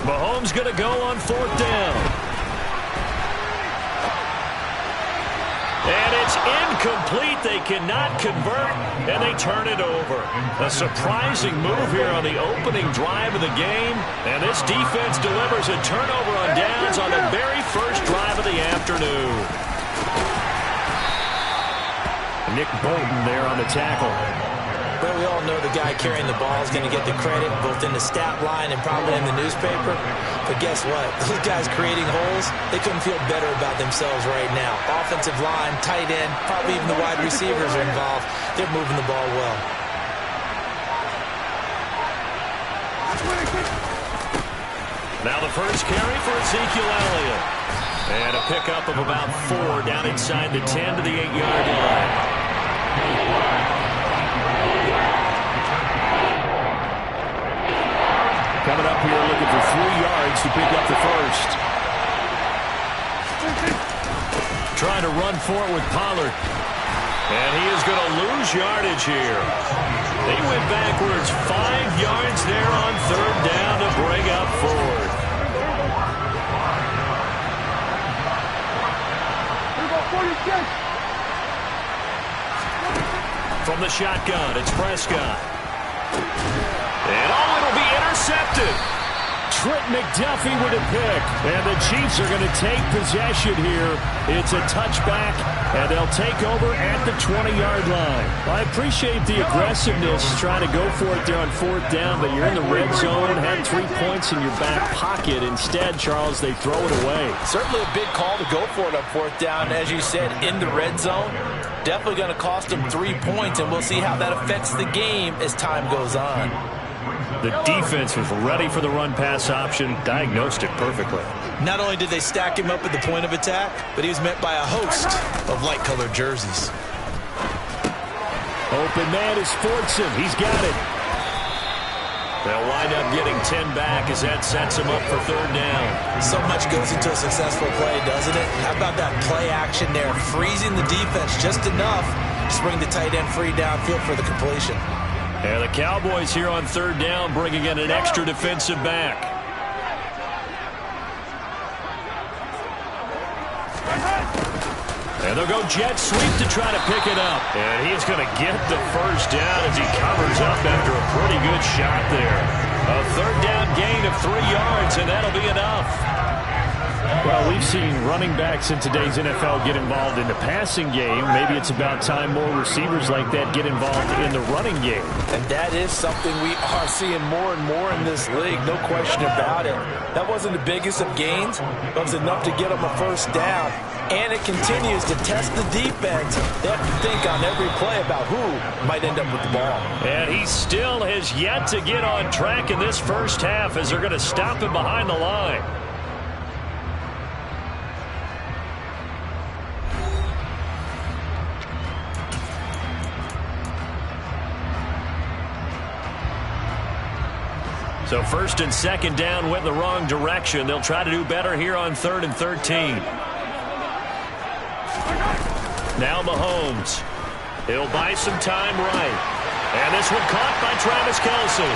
Mahomes going to go on 4th down. And it's incomplete. They cannot convert, and they turn it over. A surprising move here on the opening drive of the game, and this defense delivers a turnover on downs on the very first drive of the afternoon. Nick Bolton there on the tackle. Well, we all know the guy carrying the ball is going to get the credit both in the stat line and probably in the newspaper. But guess what? Those guys creating holes, they couldn't feel better about themselves right now. Offensive line, tight end, probably even the wide receivers are involved. They're moving the ball well. Now the first carry for Ezekiel Elliott. And a pickup of about 4 down inside the 10 to the 8-yard line. Coming up here looking for 3 yards to pick up the first. Trying to run for it with Pollard. And he is going to lose yardage here. They went backwards 5 yards there on 3rd down to bring up 4th. From the shotgun, it's Prescott. And it'll be intercepted. Trent McDuffie with a pick. And the Chiefs are going to take possession here. It's a touchback, and they'll take over at the 20-yard line. I appreciate the aggressiveness trying to go for it there on 4th down, but you're in the red zone, had 3 points in your back pocket. Instead, Charles, they throw it away. Certainly a big call to go for it on 4th down. As you said, in the red zone. Definitely going to cost them 3 points, and we'll see how that affects the game as time goes on. The defense was ready for the run-pass option, diagnosed it perfectly. Not only did they stack him up at the point of attack, but he was met by a host of light-colored jerseys. Open man is Fortson. He's got it. They'll wind up getting 10 back as that sets him up for 3rd down. So much goes into a successful play, doesn't it? How about that play action there? Freezing the defense just enough to bring the tight end free downfield for the completion. And the Cowboys here on 3rd down bringing in an extra defensive back. And they'll go jet sweep to try to pick it up. And he's going to get the first down as he covers up after a pretty good shot there. A 3rd down gain of 3 yards, and that'll be enough. Well, we've seen running backs in today's NFL get involved in the passing game. Maybe it's about time more receivers like that get involved in the running game. And that is something we are seeing more and more in this league, no question about it. That wasn't the biggest of gains, but it was enough to get them a first down. And it continues to test the defense. They have to think on every play about who might end up with the ball. And he still has yet to get on track in this first half as they're going to stop him behind the line. So 1st and 2nd down went in the wrong direction. They'll try to do better here on 3rd and 13. Now Mahomes. He'll buy some time right. And this one caught by Travis Kelce.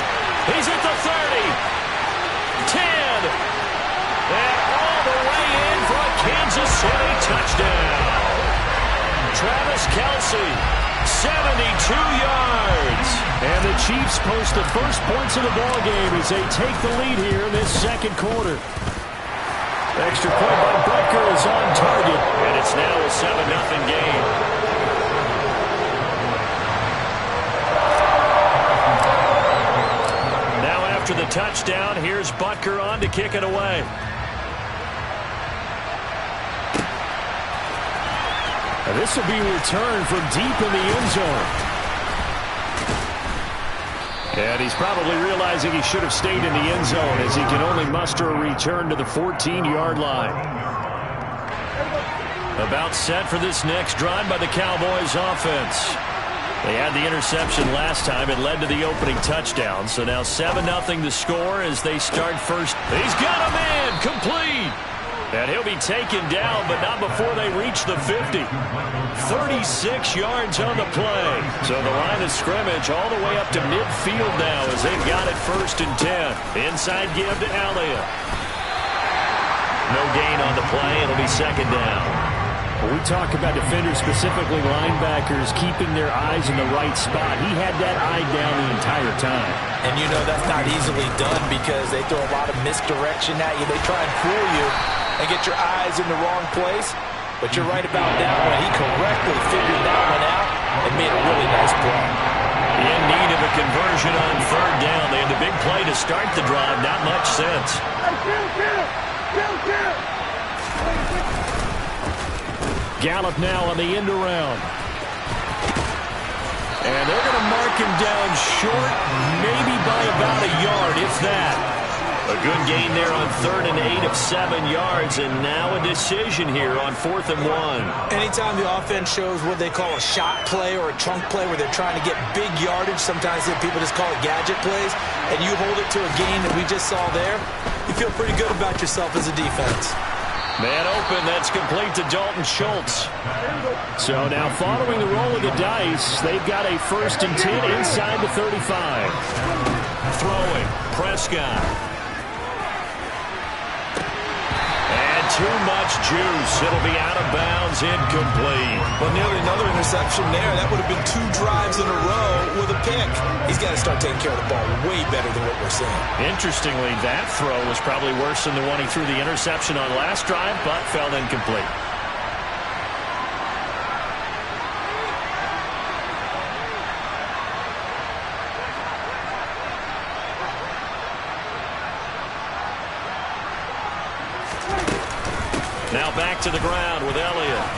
He's at the 30. 10. And all the way in for a Kansas City touchdown. Travis Kelce, 72 yards. And the Chiefs post the first points of the ballgame as they take the lead here in this second quarter. Extra point by Butker is on target. And it's now a 7-0 game. Now after the touchdown, here's Butker on to kick it away. And this will be returned from deep in the end zone. And he's probably realizing he should have stayed in the end zone as he can only muster a return to the 14-yard line. About set for this next drive by the Cowboys offense. They had the interception last time. It led to the opening touchdown. So now 7-0 the score as they start first. He's got a man complete. And he'll be taken down, but not before they reach the 50. 36 yards on the play. So the line of scrimmage all the way up to midfield now as they've got it 1st and 10. Inside give to Elliott. No gain on the play. It'll be 2nd down. When we talk about defenders, specifically linebackers, keeping their eyes in the right spot, he had that eye down the entire time. And you know that's not easily done because they throw a lot of misdirection at you. They try and fool you and get your eyes in the wrong place. But you're right about that one. He correctly figured that one out and made a really nice play. In need of a conversion on 3rd down. They had the big play to start the drive. Not much sense. Gallup now on the end around. And they're going to mark him down short, maybe by about a yard, if that. A good gain there on 3rd and 8 of 7 yards, and now a decision here on 4th and 1. Anytime the offense shows what they call a shot play or a trunk play where they're trying to get big yardage, sometimes people just call it gadget plays, and you hold it to a gain that we just saw there, you feel pretty good about yourself as a defense. Man open, that's complete to Dalton Schultz. So now following the roll of the dice, they've got a 1st and 10 inside the 35. Throwing, Prescott. Too much juice. It'll be out of bounds, incomplete. Well, nearly another interception there. That would have been 2 drives in a row with a pick. He's got to start taking care of the ball way better than what we're seeing. Interestingly, that throw was probably worse than the one he threw the interception on last drive, but fell incomplete. Now back to the ground with Elliott.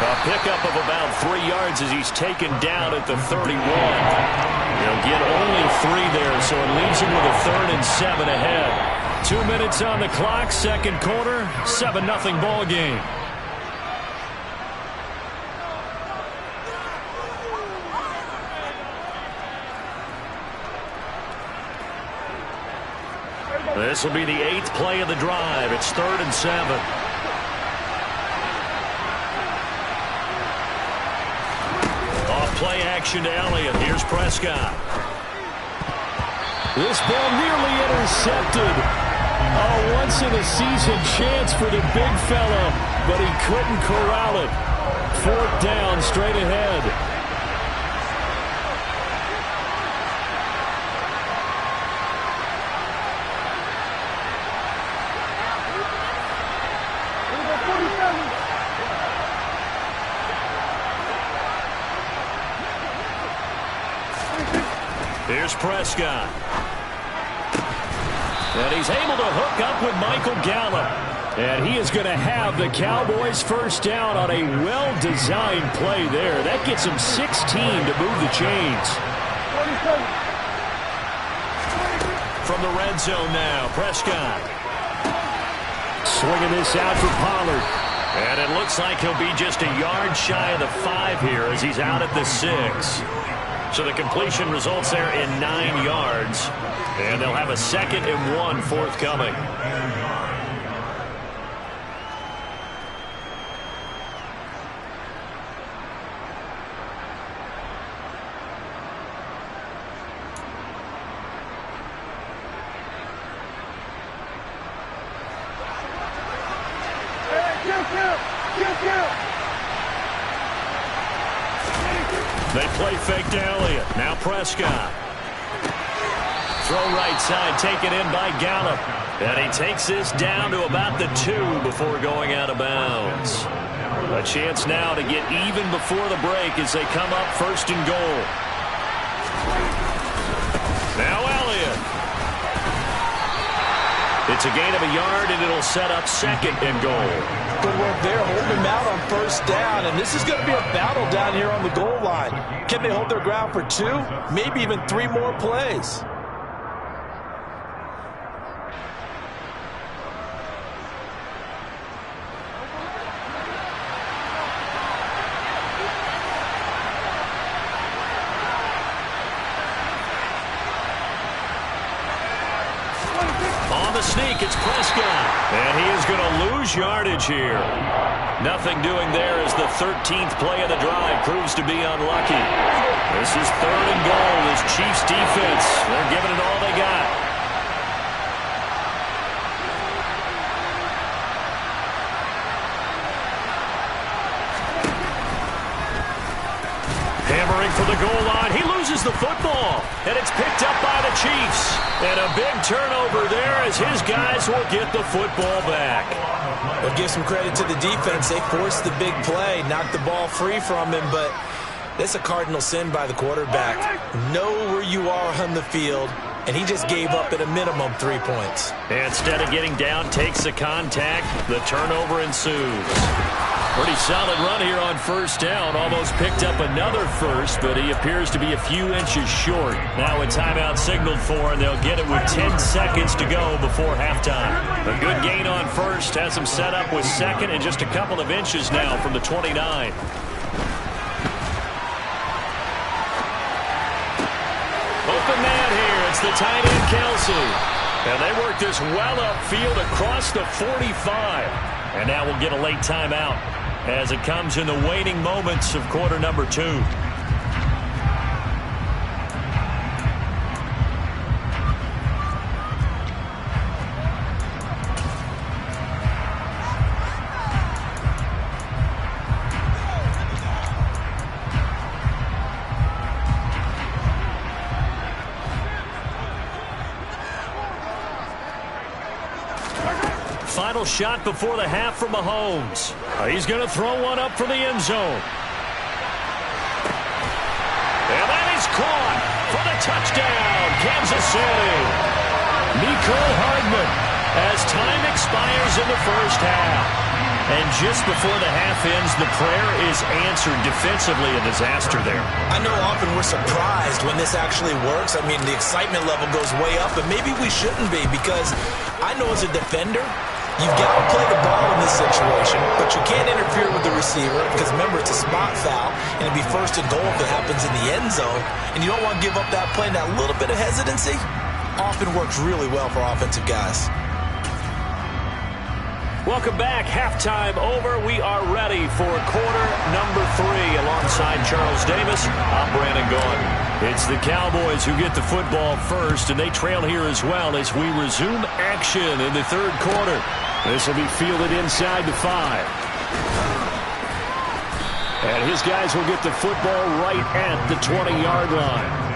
A pickup of about 3 yards as he's taken down at the 31. He'll get only 3 there, so it leaves him with a 3rd and 7 ahead. 2 minutes on the clock, second quarter, 7-0 ball game. This will be the 8th play of the drive. It's 3rd and 7. Off play action to Elliott. Here's Prescott. This ball nearly intercepted. A once-in-a-season chance for the big fella, but he couldn't corral it. 4th down, straight ahead. Here's Prescott. And he's able to hook up with Michael Gallup. And he is going to have the Cowboys 1st down on a well-designed play there. That gets him 16 to move the chains. From the red zone now, Prescott. Swinging this out for Pollard. And it looks like he'll be just a yard shy of the 5 here as he's out at the 6. So the completion results there in 9 yards. And they'll have a 2nd and 1 forthcoming. They play fake to Elliott. Now Prescott. Throw right side, taken in by Gallup. And he takes this down to about the 2 before going out of bounds. A chance now to get even before the break as they come up 1st and goal. Now Elliott. It's a gain of a yard, and it'll set up 2nd and goal. Good work there, holding him out on 1st down, and this is going to be a battle down here on the goal line. Can they hold their ground for 2, maybe even 3 more plays? Sneak, it's Prescott. And he is going to lose yardage here. Nothing doing there as the 13th play of the drive proves to be unlucky. This is 3rd and goal. This Chiefs defense, they're giving it all they got. Hammering for the goal line. He loses the football. And it's picked up by the Chiefs. And a big turnover there as his guys will get the football back. But give some credit to the defense. They forced the big play, knocked the ball free from him, but that's a cardinal sin by the quarterback. Know where you are on the field, and he just gave up at a minimum 3 points. And instead of getting down, takes the contact. The turnover ensues. Pretty solid run here on 1st down. Almost picked up another first, but he appears to be a few inches short. Now a timeout signaled for, and they'll get it with 10 seconds to go before halftime. A good gain on 1st. Has him set up with 2nd and just a couple of inches now from the 29. Open man here. It's the tight end, Kelsey. And they work this well upfield across the 45. And now we'll get a late timeout as it comes in the waning moments of quarter number 2. Final shot before the half from Mahomes. He's going to throw one up for the end zone. And that is caught for the touchdown, Kansas City. Mecole Hardman as time expires in the 1st half. And just before the half ends, the prayer is answered. Defensively, a disaster there. I know often we're surprised when this actually works. I mean, the excitement level goes way up, but maybe we shouldn't be, because I know as a defender, you've got to play the ball in this situation, but you can't interfere with the receiver because, remember, it's a spot foul, and it'd be 1st and goal if it happens in the end zone, and you don't want to give up that play. That little bit of hesitancy often works really well for offensive guys. Welcome back. Halftime over. We are ready for quarter number 3. Alongside Charles Davis, I'm Brandon Gaudin. It's the Cowboys who get the football first, and they trail here as well as we resume action in the 3rd quarter. This will be fielded inside the 5. And his guys will get the football right at the 20-yard line.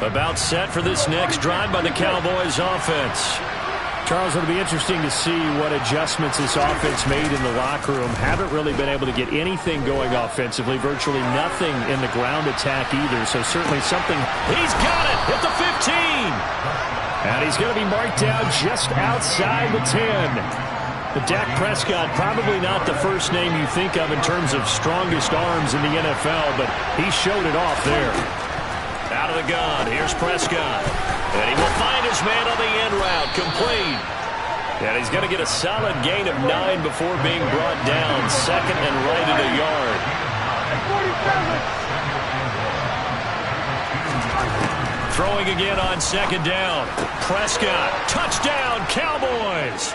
About set for this next drive by the Cowboys offense. Charles, it'll be interesting to see what adjustments this offense made in the locker room. Haven't really been able to get anything going offensively. Virtually nothing in the ground attack either. So certainly something. He's got it at the 15. And he's going to be marked down just outside the 10. But Dak Prescott, probably not the first name you think of in terms of strongest arms in the NFL, but he showed it off there. Out of the gun, here's Prescott. And he will find his man on the end route, complete. And he's going to get a solid gain of 9 before being brought down. 2nd and right at a yard. 47. Throwing again on 2nd down. Prescott, touchdown, Cowboys.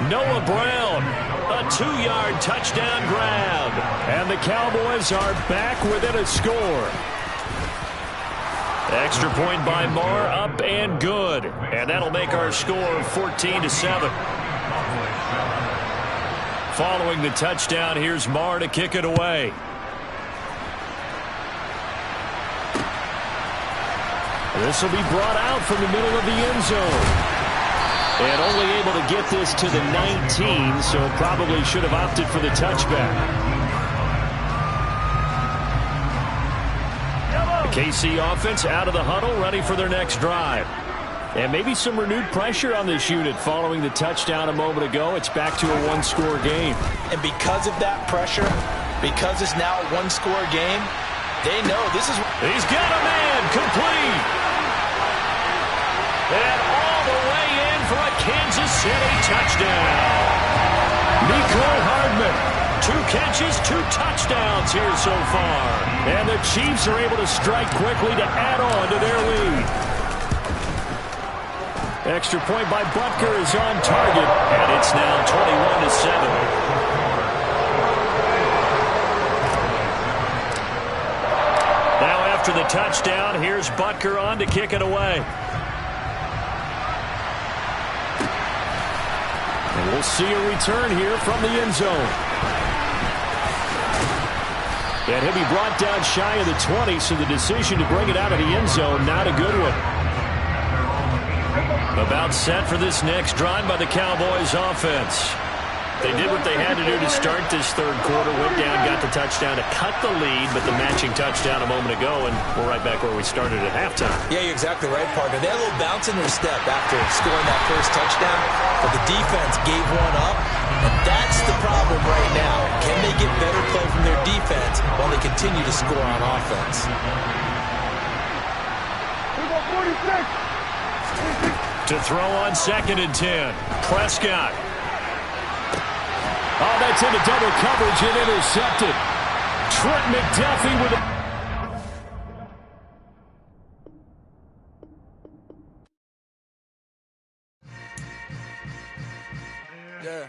Noah Brown, a 2-yard touchdown grab. And the Cowboys are back within a score. Extra point by Marr, up and good. And that'll make our score 14-7. Following the touchdown, here's Marr to kick it away. This will be brought out from the middle of the end zone. And only able to get this to the 19, so probably should have opted for the touchback. The KC offense out of the huddle, ready for their next drive. And maybe some renewed pressure on this unit following the touchdown a moment ago. It's back to a one-score game. And because of that pressure, because it's now a one-score game, they know this is... He's got a man complete. And all the way in for a Kansas City touchdown. Mecole Hardman. 2 catches, 2 touchdowns here so far. And the Chiefs are able to strike quickly to add on to their lead. Extra point by Butker is on target, and it's now 21-7. Now after the touchdown, here's Butker on to kick it away. And we'll see a return here from the end zone. And he'll be brought down shy of the 20, so the decision to bring it out of the end zone, not a good one. About set for this next drive by the Cowboys offense. They did what they had to do to start this third quarter. Went down, got the touchdown to cut the lead, but the matching touchdown a moment ago, and we're right back where we started at halftime. Yeah, you're exactly right, partner. They had a little bounce in their step after scoring that first touchdown, but the defense gave one up, and that's the problem right now. Can they get better play from their defense while they continue to score on offense? To throw on 2nd and 10. Prescott. Oh, that's into double coverage and intercepted. Trent McDuffie with a... Yeah.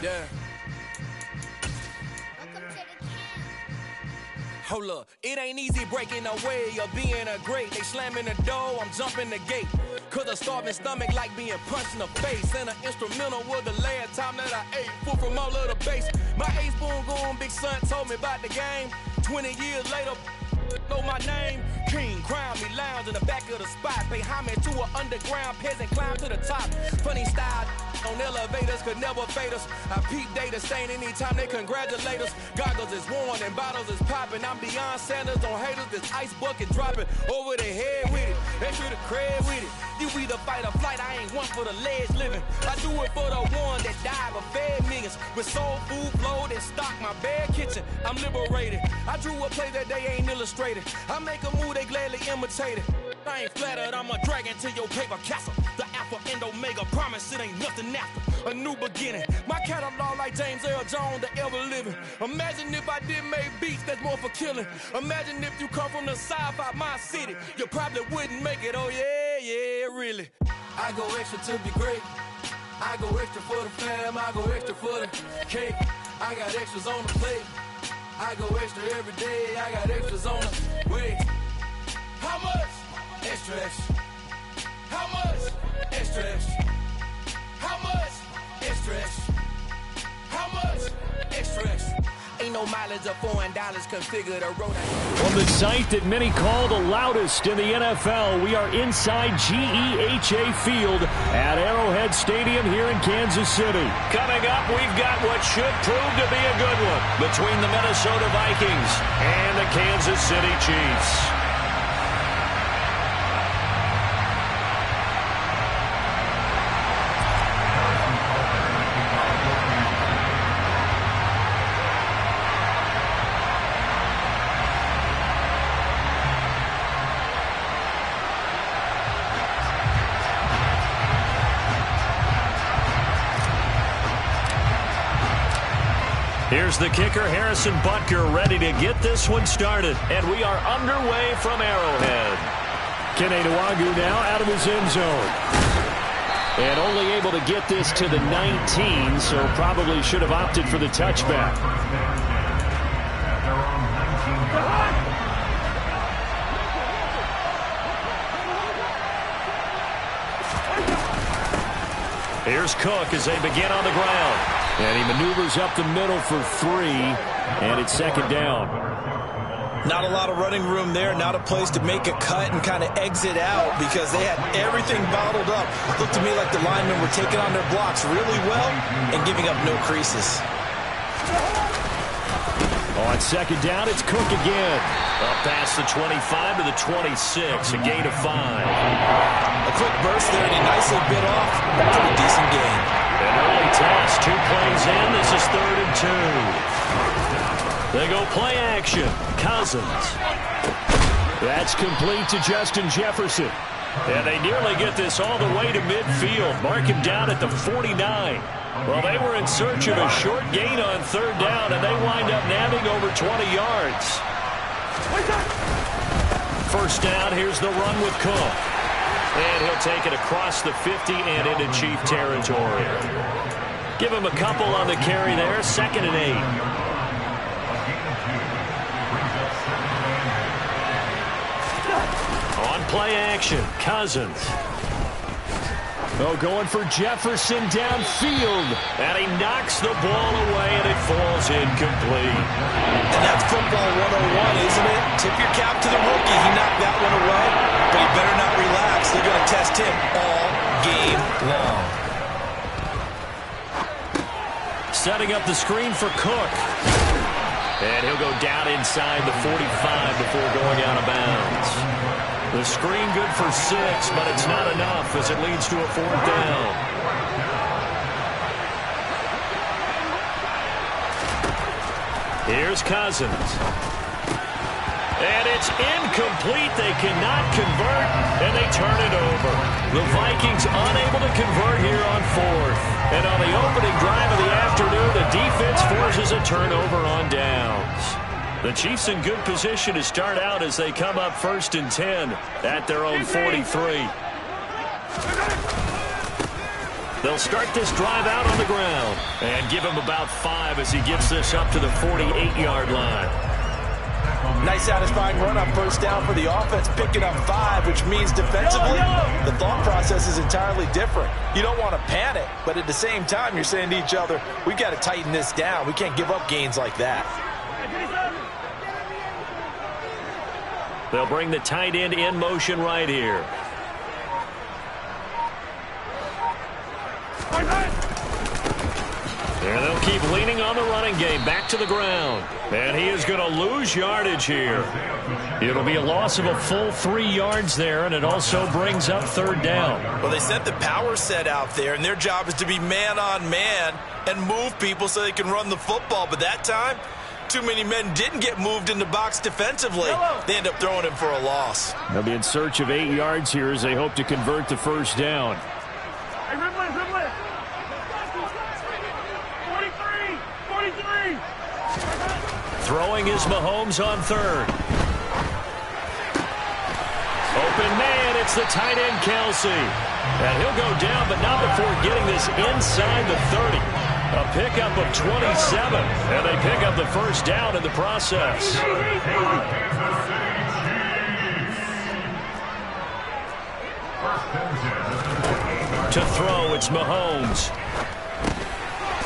Yeah. Hold up, it ain't easy breaking away or being a great. They slamming the door, I'm jumping the gate. Cause a starving stomach like being punched in the face. And an instrumental was the last time that I ate food from all of the base. My ace boom goon, big son told me about the game. 20 years later, know my name. King, crown me, lounge in the back of the spot. Pay homage to an underground peasant, climb to the top. Funny style on elevators could never fade us. I peep data stain anytime they congratulate us. Goggles is worn and bottles is popping. I'm Deion Sanders on haters, this ice bucket dropping over their head with it. They should have cred with it. You either fight or flight, I ain't one for the ledge living. I do it for the one that died but fed millions. With soul food flow that stock my bare kitchen. I'm liberated. I drew a play that they ain't illustrated. I make a move, they gladly imitate it. I ain't flattered, I'm a dragon to your paper castle. The Alpha and Omega, promise it ain't nothing after. A new beginning. My catalog like James Earl Jones, the ever living. Imagine if I did make beats that's more for killing. Imagine if you come from the sci-fi, my city. You probably wouldn't make it, oh yeah, yeah, really. I go extra to be great. I go extra for the fam, I go extra for the cake. I got extras on the plate. I go extra every day, I got extras on the way. How much? Extra, extra. How much? Extra, extra. How much? Extra, extra. How much? Extra, extra. Ain't no mileage of $4 configured a road. From the site that many call the loudest in the NFL, we are inside GEHA Field at Arrowhead Stadium here in Kansas City. Coming up, we've got what should prove to be a good one between the Minnesota Vikings and the Kansas City Chiefs. Here's the kicker, Harrison Butker, ready to get this one started. And we are underway from Arrowhead. Kene Nwangwu now out of his end zone. And only able to get this to the 19, so probably should have opted for the touchback. Here's Cook as they begin on the ground. And he maneuvers up the middle for 3, and it's second down. Not a lot of running room there, not a place to make a cut and kind of exit out because they had everything bottled up. Looked to me like the linemen were taking on their blocks really well and giving up no creases. On second down, it's Cook again. Up past the 25 to the 26, a gain of 5. A quick burst there, and he nicely bit off. Pretty decent gain. An early toss, 2 plays in. This is 3rd and 2. They go play action. Cousins. That's complete to Justin Jefferson. And they nearly get this all the way to midfield. Mark him down at the 49. Well, they were in search of a short gain on 3rd down, and they wind up nabbing over 20 yards. First down, here's the run with Cook. And he'll take it across the 50 and into Chief territory. Give him a couple on the carry there, 2nd and 8. On play action, Cousins. Oh, going for Jefferson downfield. And he knocks the ball away, and it falls incomplete. And that's football 101, isn't it? Tip your cap to the rookie. He knocked that one away, but he better not relax. They're going to test him all game long. Setting up the screen for Cook. And he'll go down inside the 45 before going out of bounds. The screen good for 6, but it's not enough as it leads to a 4th down. Here's Cousins. And it's incomplete. They cannot convert, and they turn it over. The Vikings unable to convert here on 4th. And on the opening drive of the afternoon, the defense forces a turnover on downs. The Chiefs in good position to start out as they come up 1st and 10 at their own 43. They'll start this drive out on the ground and give him about 5 as he gets this up to the 48-yard line. Nice satisfying run on 1st down for the offense, picking up 5, which means defensively, the thought process is entirely different. You don't want to panic, but at the same time, you're saying to each other, we've got to tighten this down. We can't give up gains like that. They'll bring the tight end in motion right here. There they'll keep leaning on the running game. Back to the ground. And he is going to lose yardage here. It'll be a loss of a full 3 yards there, and it also brings up 3rd down. Well, they sent the power set out there, and their job is to be man-on-man and move people so they can run the football. But that time, too many men didn't get moved in the box defensively. They end up throwing him for a loss. They'll be in search of 8 yards here as they hope to convert the 1st down. Throwing is Mahomes on 3rd. Open man, it's the tight end Kelsey. And he'll go down, but not before getting this inside the 30. A pickup of 27, and they pick up the 1st down in the process. To throw, it's Mahomes.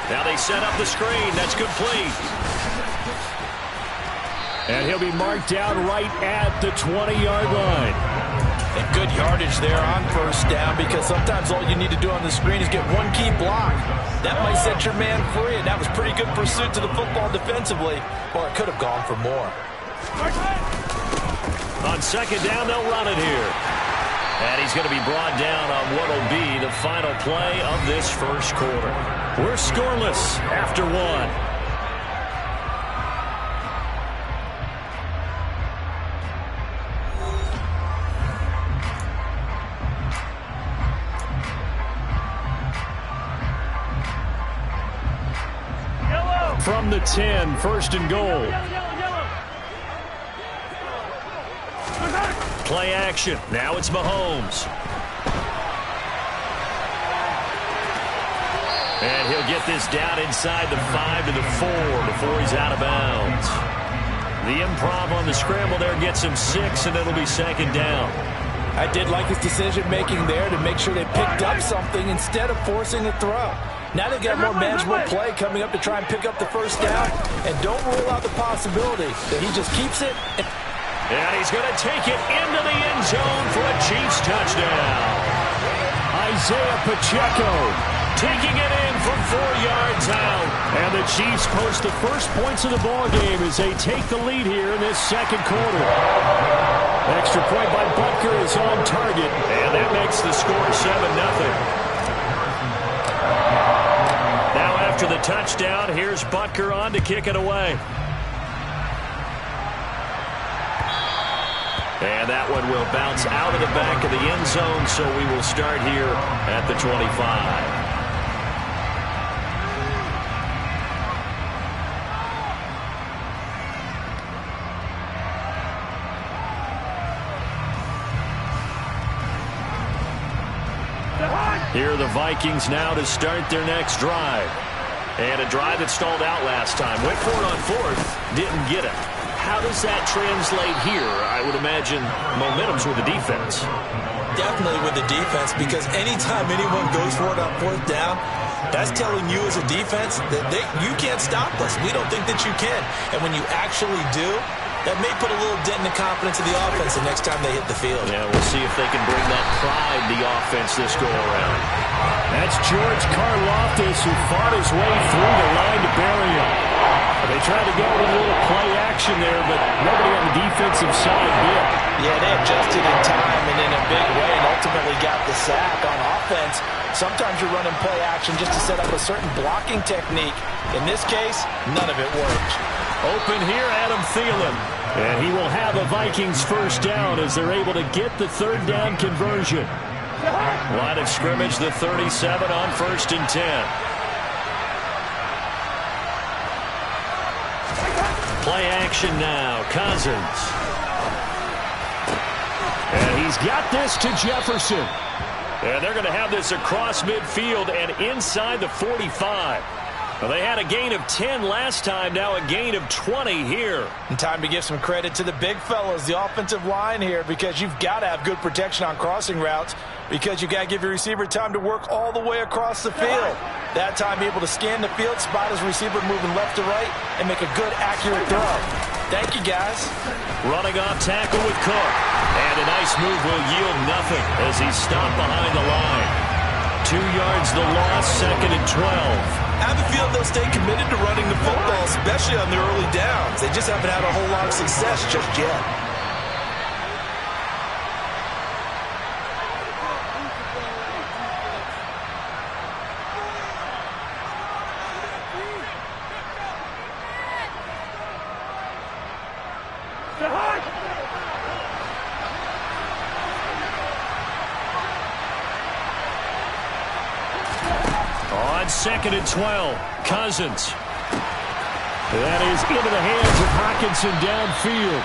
Now they set up the screen. That's complete. And he'll be marked down right at the 20-yard line. And good yardage there on 1st down because sometimes all you need to do on the screen is get one key block. That might set your man free, and that was pretty good pursuit to the football defensively, or it could have gone for more. On 2nd down, they'll run it here. And he's going to be brought down on what will be the final play of this 1st quarter. We're scoreless after 1. From the 10, 1st and goal. Play action. Now it's Mahomes. And he'll get this down inside the 5 to the 4 before he's out of bounds. The improv on the scramble there gets him 6, and it'll be 2nd down. I did like his decision-making there to make sure they picked up something instead of forcing a throw. Now they've got more manageable play coming up to try and pick up the first down, and don't rule out the possibility that he just keeps it. And he's going to take it into the end zone for a Chiefs touchdown. Isaiah Pacheco taking it in from 4 yards out. And the Chiefs post the first points of the ball game as they take the lead here in this second quarter. Extra point by Butker is on target, and that makes the score 7-0. Now after the touchdown, here's Butker on to kick it away. And that one will bounce out of the back of the end zone, so we will start here at the 25. Here are the Vikings now to start their next drive. And a drive that stalled out last time. Went for it on fourth, didn't get it. How does that translate here? I would imagine momentum's with the defense. Definitely with the defense, because anytime anyone goes for it on fourth down, that's telling you as a defense that you can't stop us. We don't think that you can. And when you actually do, that may put a little dent in the confidence of the offense the next time they hit the field. Yeah, we'll see if they can bring that pride to the offense this go-around. That's George Karlaftis, who fought his way through the line to bury him. They tried to go with a little play action there, but nobody on the defensive side did. Yeah, they adjusted in time and in a big way and ultimately got the sack. On offense, sometimes you're running play action just to set up a certain blocking technique. In this case, none of it worked. Open here, Adam Thielen. And he will have a Vikings first down as they're able to get the third down conversion. Line of scrimmage, the 37 on 1st and 10. Play action now, Cousins. And he's got this to Jefferson. And they're going to have this across midfield and inside the 45. Well, they had a gain of 10 last time, now a gain of 20 here. And time to give some credit to the big fellas, the offensive line here, because you've got to have good protection on crossing routes, because you've got to give your receiver time to work all the way across the field. That time, be able to scan the field, spot his receiver moving left to right, and make a good, accurate throw. Thank you, guys. Running off tackle with Cook. And a nice move will yield nothing as he's stopped behind the line. 2 yards the loss, 2nd and 12. I have a feeling they'll stay committed to running the football, especially on the early downs. They just haven't had a whole lot of success just yet. On 2nd and 12, Cousins. That is into the hands of Hockenson downfield.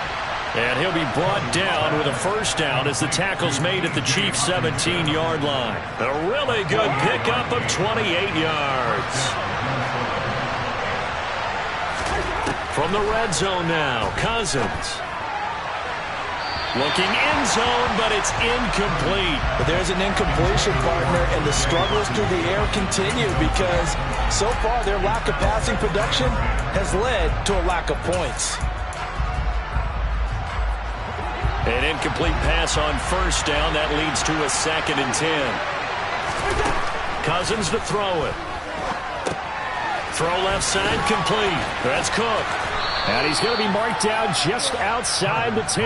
And he'll be brought down with a first down as the tackle's made at the Chiefs' 17-yard line. A really good pickup of 28 yards. From the red zone now, Cousins. Looking end zone, but it's incomplete. But there's an incompletion, partner, and the struggles through the air continue because so far their lack of passing production has led to a lack of points. An incomplete pass on first down. That leads to a 2nd and 10. Cousins to throw it. Throw left side complete. That's Cook. And he's going to be marked down just outside the 10.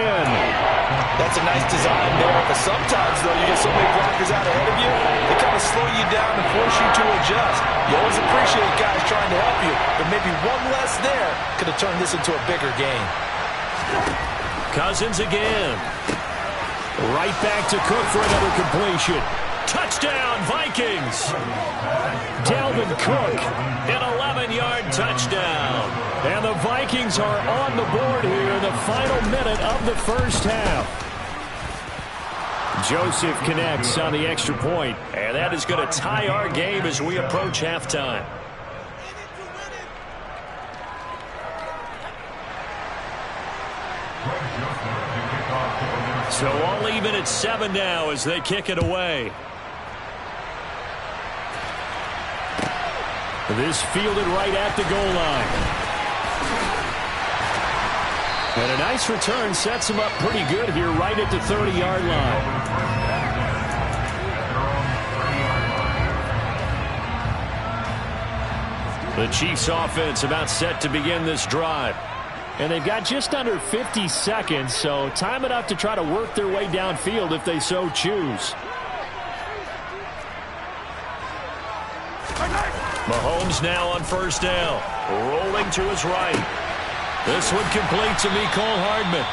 That's a nice design there, but sometimes, though, you get so many blockers out ahead of you, they kind of slow you down and force you to adjust. You always appreciate guys trying to help you, but maybe one less there could have turned this into a bigger game. Cousins again. Right back to Cook for another completion. Touchdown, Vikings! Dalvin Cook, an 11-yard touchdown. And the Vikings are on the board here in the final minute of the first half. Joseph connects on the extra point, and that is going to tie our game as we approach halftime. So all even at 7 now as they kick it away. This fielded right at the goal line. And a nice return sets him up pretty good here right at the 30-yard line. The Chiefs offense about set to begin this drive. And they've got just under 50 seconds, so time enough to try to work their way downfield if they so choose. Mahomes now on first down. Rolling to his right. This one complete to Mecole Hardman.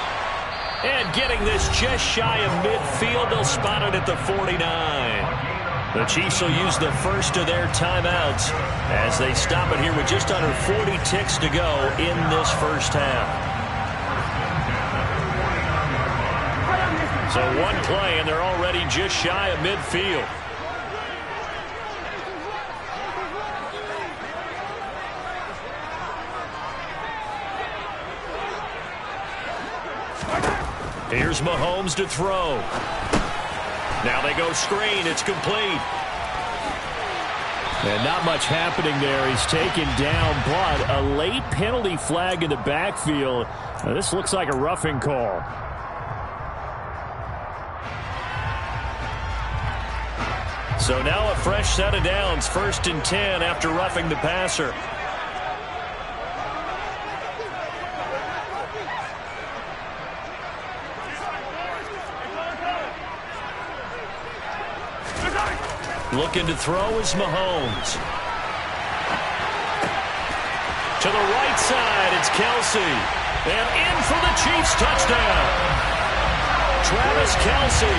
And getting this just shy of midfield, they'll spot it at the 49. The Chiefs will use the first of their timeouts as they stop it here with just under 40 ticks to go in this first half. So one play, and they're already just shy of midfield. Here's Mahomes to throw. Now they go screen. It's complete. And not much happening there. He's taken down, but a late penalty flag in the backfield. Now, this looks like a roughing call. So now a fresh set of downs. 1st and 10 after roughing the passer. Looking to throw is Mahomes. To the right side, it's Kelce. And in for the Chiefs touchdown. Travis Kelce,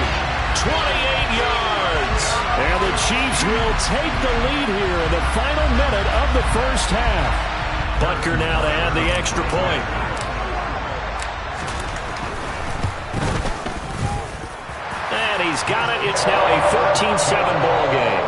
28 yards. And the Chiefs will take the lead here in the final minute of the first half. Butker now to add the extra point. He's got it. It's now a 14-7 ball game.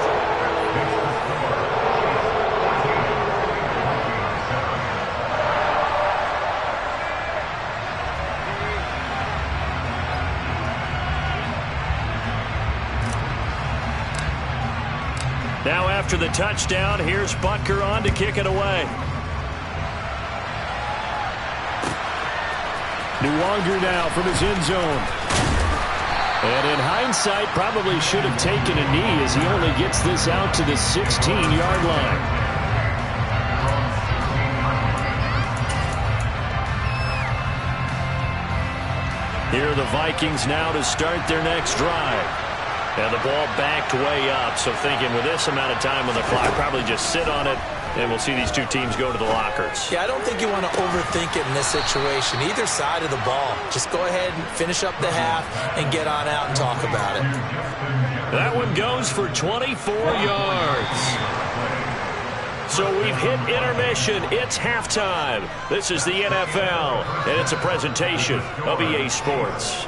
Now after the touchdown, here's Butker on to kick it away. Nwonger now from his end zone. And in hindsight, probably should have taken a knee as he only gets this out to the 16-yard line. Here are the Vikings now to start their next drive. And the ball backed way up, so thinking with this amount of time on the clock, probably just sit on it, and we'll see these two teams go to the lockers. Yeah, I don't think you want to overthink it in this situation. Either side of the ball. Just go ahead and finish up the half and get on out and talk about it. That one goes for 24 yards. So we've hit intermission. It's halftime. This is the NFL, and it's a presentation of EA Sports.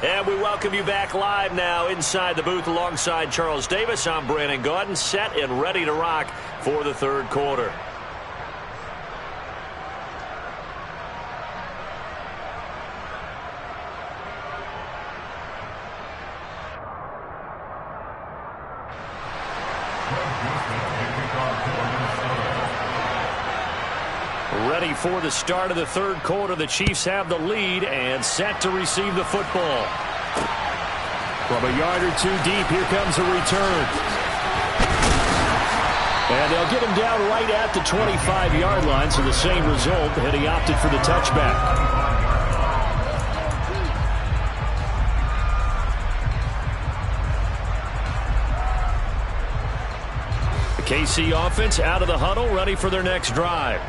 And we welcome you back live now inside the booth alongside Charles Davis. I'm Brandon Gaudin, set and ready to rock for the third quarter. Ready for the start of the third quarter. The Chiefs have the lead and set to receive the football. From a yard or two deep, here comes a return. And they'll get him down right at the 25-yard line, so the same result, and he opted for the touchback. The KC offense out of the huddle, ready for their next drive.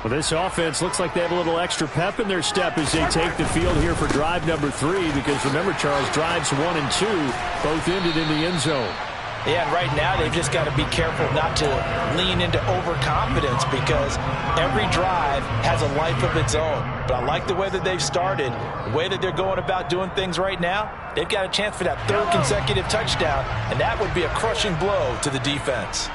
Well, this offense looks like they have a little extra pep in their step as they take the field here for drive number 3, because remember, Charles, drives 1 and 2 both ended in the end zone. Yeah, and right now they've just got to be careful not to lean into overconfidence because every drive has a life of its own. But I like the way that they've started, the way that they're going about doing things right now. They've got a chance for that third consecutive touchdown, and that would be a crushing blow to the defense.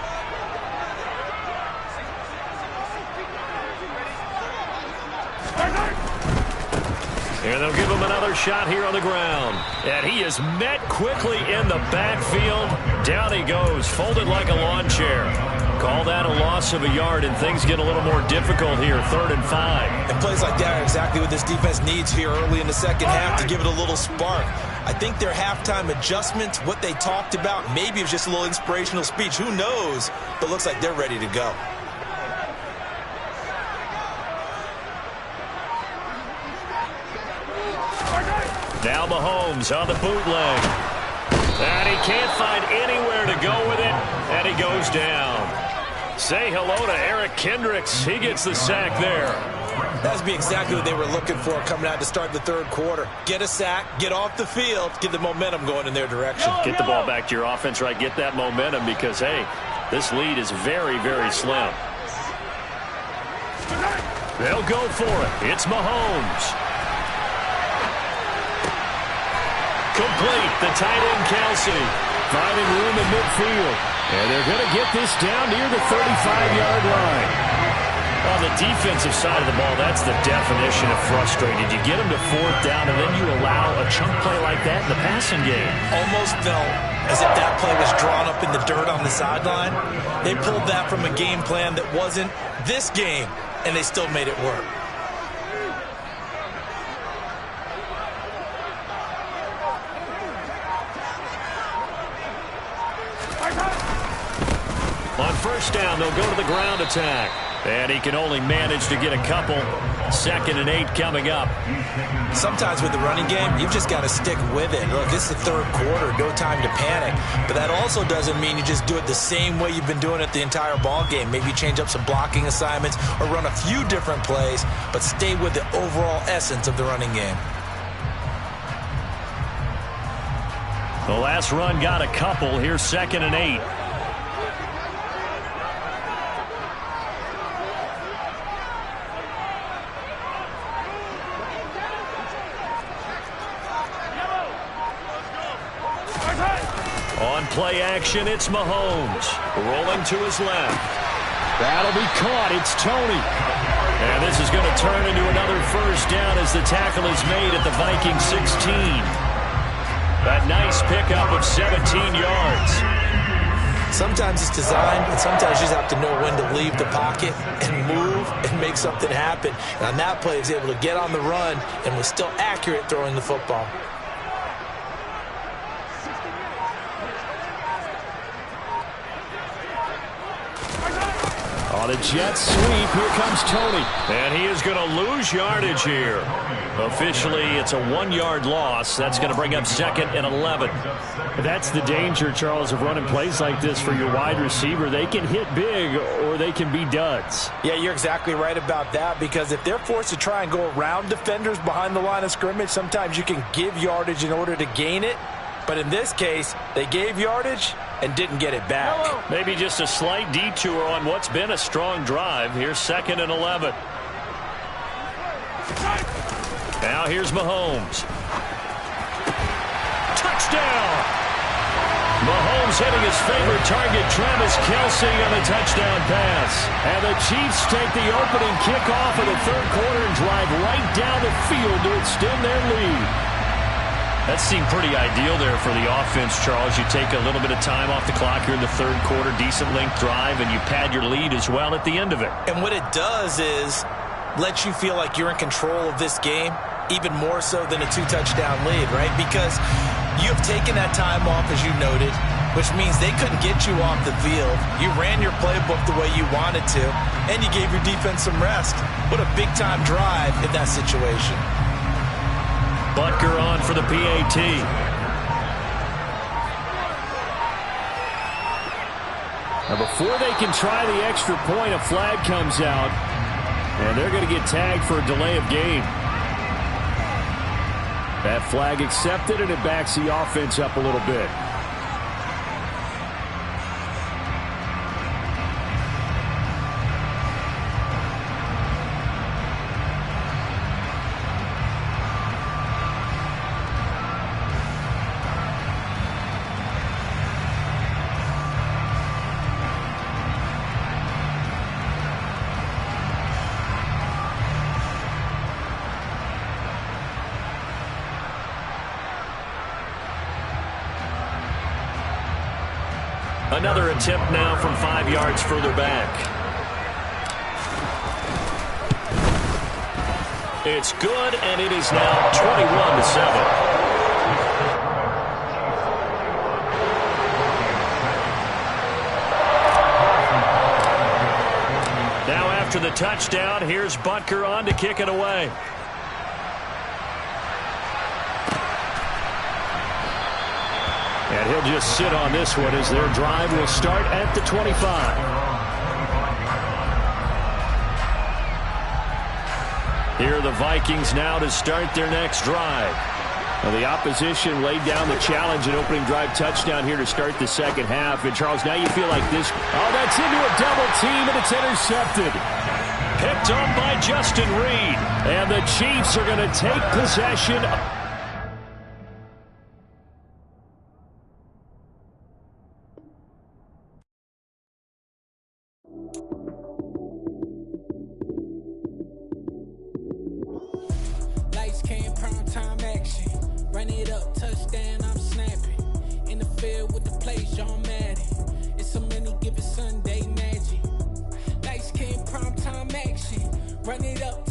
And they'll give him another shot here on the ground. And he is met quickly in the backfield. Down he goes, folded like a lawn chair. Call that a loss of a yard, and things get a little more difficult here, 3rd and 5. And plays like that are exactly what this defense needs here early in the second half to give it a little spark. I think their halftime adjustments, what they talked about, maybe it was just a little inspirational speech. Who knows? But looks like they're ready to go. Now Mahomes on the bootleg. And he can't find anywhere to go with it, and he goes down. Say hello to Eric Kendricks. He gets the sack there. That would be exactly what they were looking for coming out to start the third quarter. Get a sack, get off the field, get the momentum going in their direction. Get the ball back to your offense, right? Get that momentum because, hey, this lead is very, very slim. They'll go for it. It's Mahomes. Complete. The tight end, Kelsey, finding room in midfield. And they're going to get this down near the 35-yard line. On the defensive side of the ball, that's the definition of frustrated. You get them to 4th down, and then you allow a chunk play like that in the passing game. Almost felt as if that play was drawn up in the dirt on the sideline. They pulled that from a game plan that wasn't this game, and they still made it work. On 1st down, they'll go to the ground attack. And he can only manage to get a couple. 2nd and 8 coming up. Sometimes with the running game, you've just got to stick with it. Look, this is the third quarter, no time to panic. But that also doesn't mean you just do it the same way you've been doing it the entire ball game. Maybe change up some blocking assignments or run a few different plays, but stay with the overall essence of the running game. The last run got a couple. Here's 2nd and 8. On play action, it's Mahomes. Rolling to his left. That'll be caught. It's Tony. And this is going to turn into another 1st down as the tackle is made at the Vikings 16. That nice pickup of 17 yards. Sometimes it's designed, and sometimes you just have to know when to leave the pocket and move and make something happen. And on that play, he was able to get on the run and was still accurate throwing the football. On a jet sweep, here comes Tony. And he is going to lose yardage here. Officially, it's a 1-yard loss. That's going to bring up 2nd and 11. That's the danger, Charles, of running plays like this for your wide receiver. They can hit big or they can be duds. Yeah, you're exactly right about that, because if they're forced to try and go around defenders behind the line of scrimmage, sometimes you can give yardage in order to gain it. But in this case, they gave yardage and didn't get it back. Maybe just a slight detour on what's been a strong drive. Here's 2nd and 11. Now here's Mahomes. Touchdown! Mahomes hitting his favorite target, Travis Kelce, on the touchdown pass. And the Chiefs take the opening kickoff of the third quarter and drive right down the field to extend their lead. That seemed pretty ideal there for the offense, Charles. You take a little bit of time off the clock here in the third quarter, decent length drive, and you pad your lead as well at the end of it. And what it does is let you feel like you're in control of this game, even more so than a 2-touchdown lead, right? Because you have taken that time off, as you noted, which means they couldn't get you off the field. You ran your playbook the way you wanted to, and you gave your defense some rest. What a big-time drive in that situation. Butker on for the PAT. Now before they can try the extra point, a flag comes out, and they're going to get tagged for a delay of game. That flag accepted, and it backs the offense up a little bit. Another attempt now from 5 yards further back. It's good, and it is now 21-7. After the touchdown, here's Butker on to kick it away. And he'll just sit on this one as their drive will start at the 25. Here are the Vikings now to start their next drive. Well, the opposition laid down the challenge and opening drive touchdown here to start the second half. And, Charles, now you feel like this. Oh, that's into a double team, and it's intercepted. Picked up by Justin Reed. And the Chiefs are going to take possession. Lights came, prime time action. Run it up, touchdown, I'm snapping. In the field with the play, John Madden. It's so many, give it Sunday magic. Lights came, prime time action. Run it up,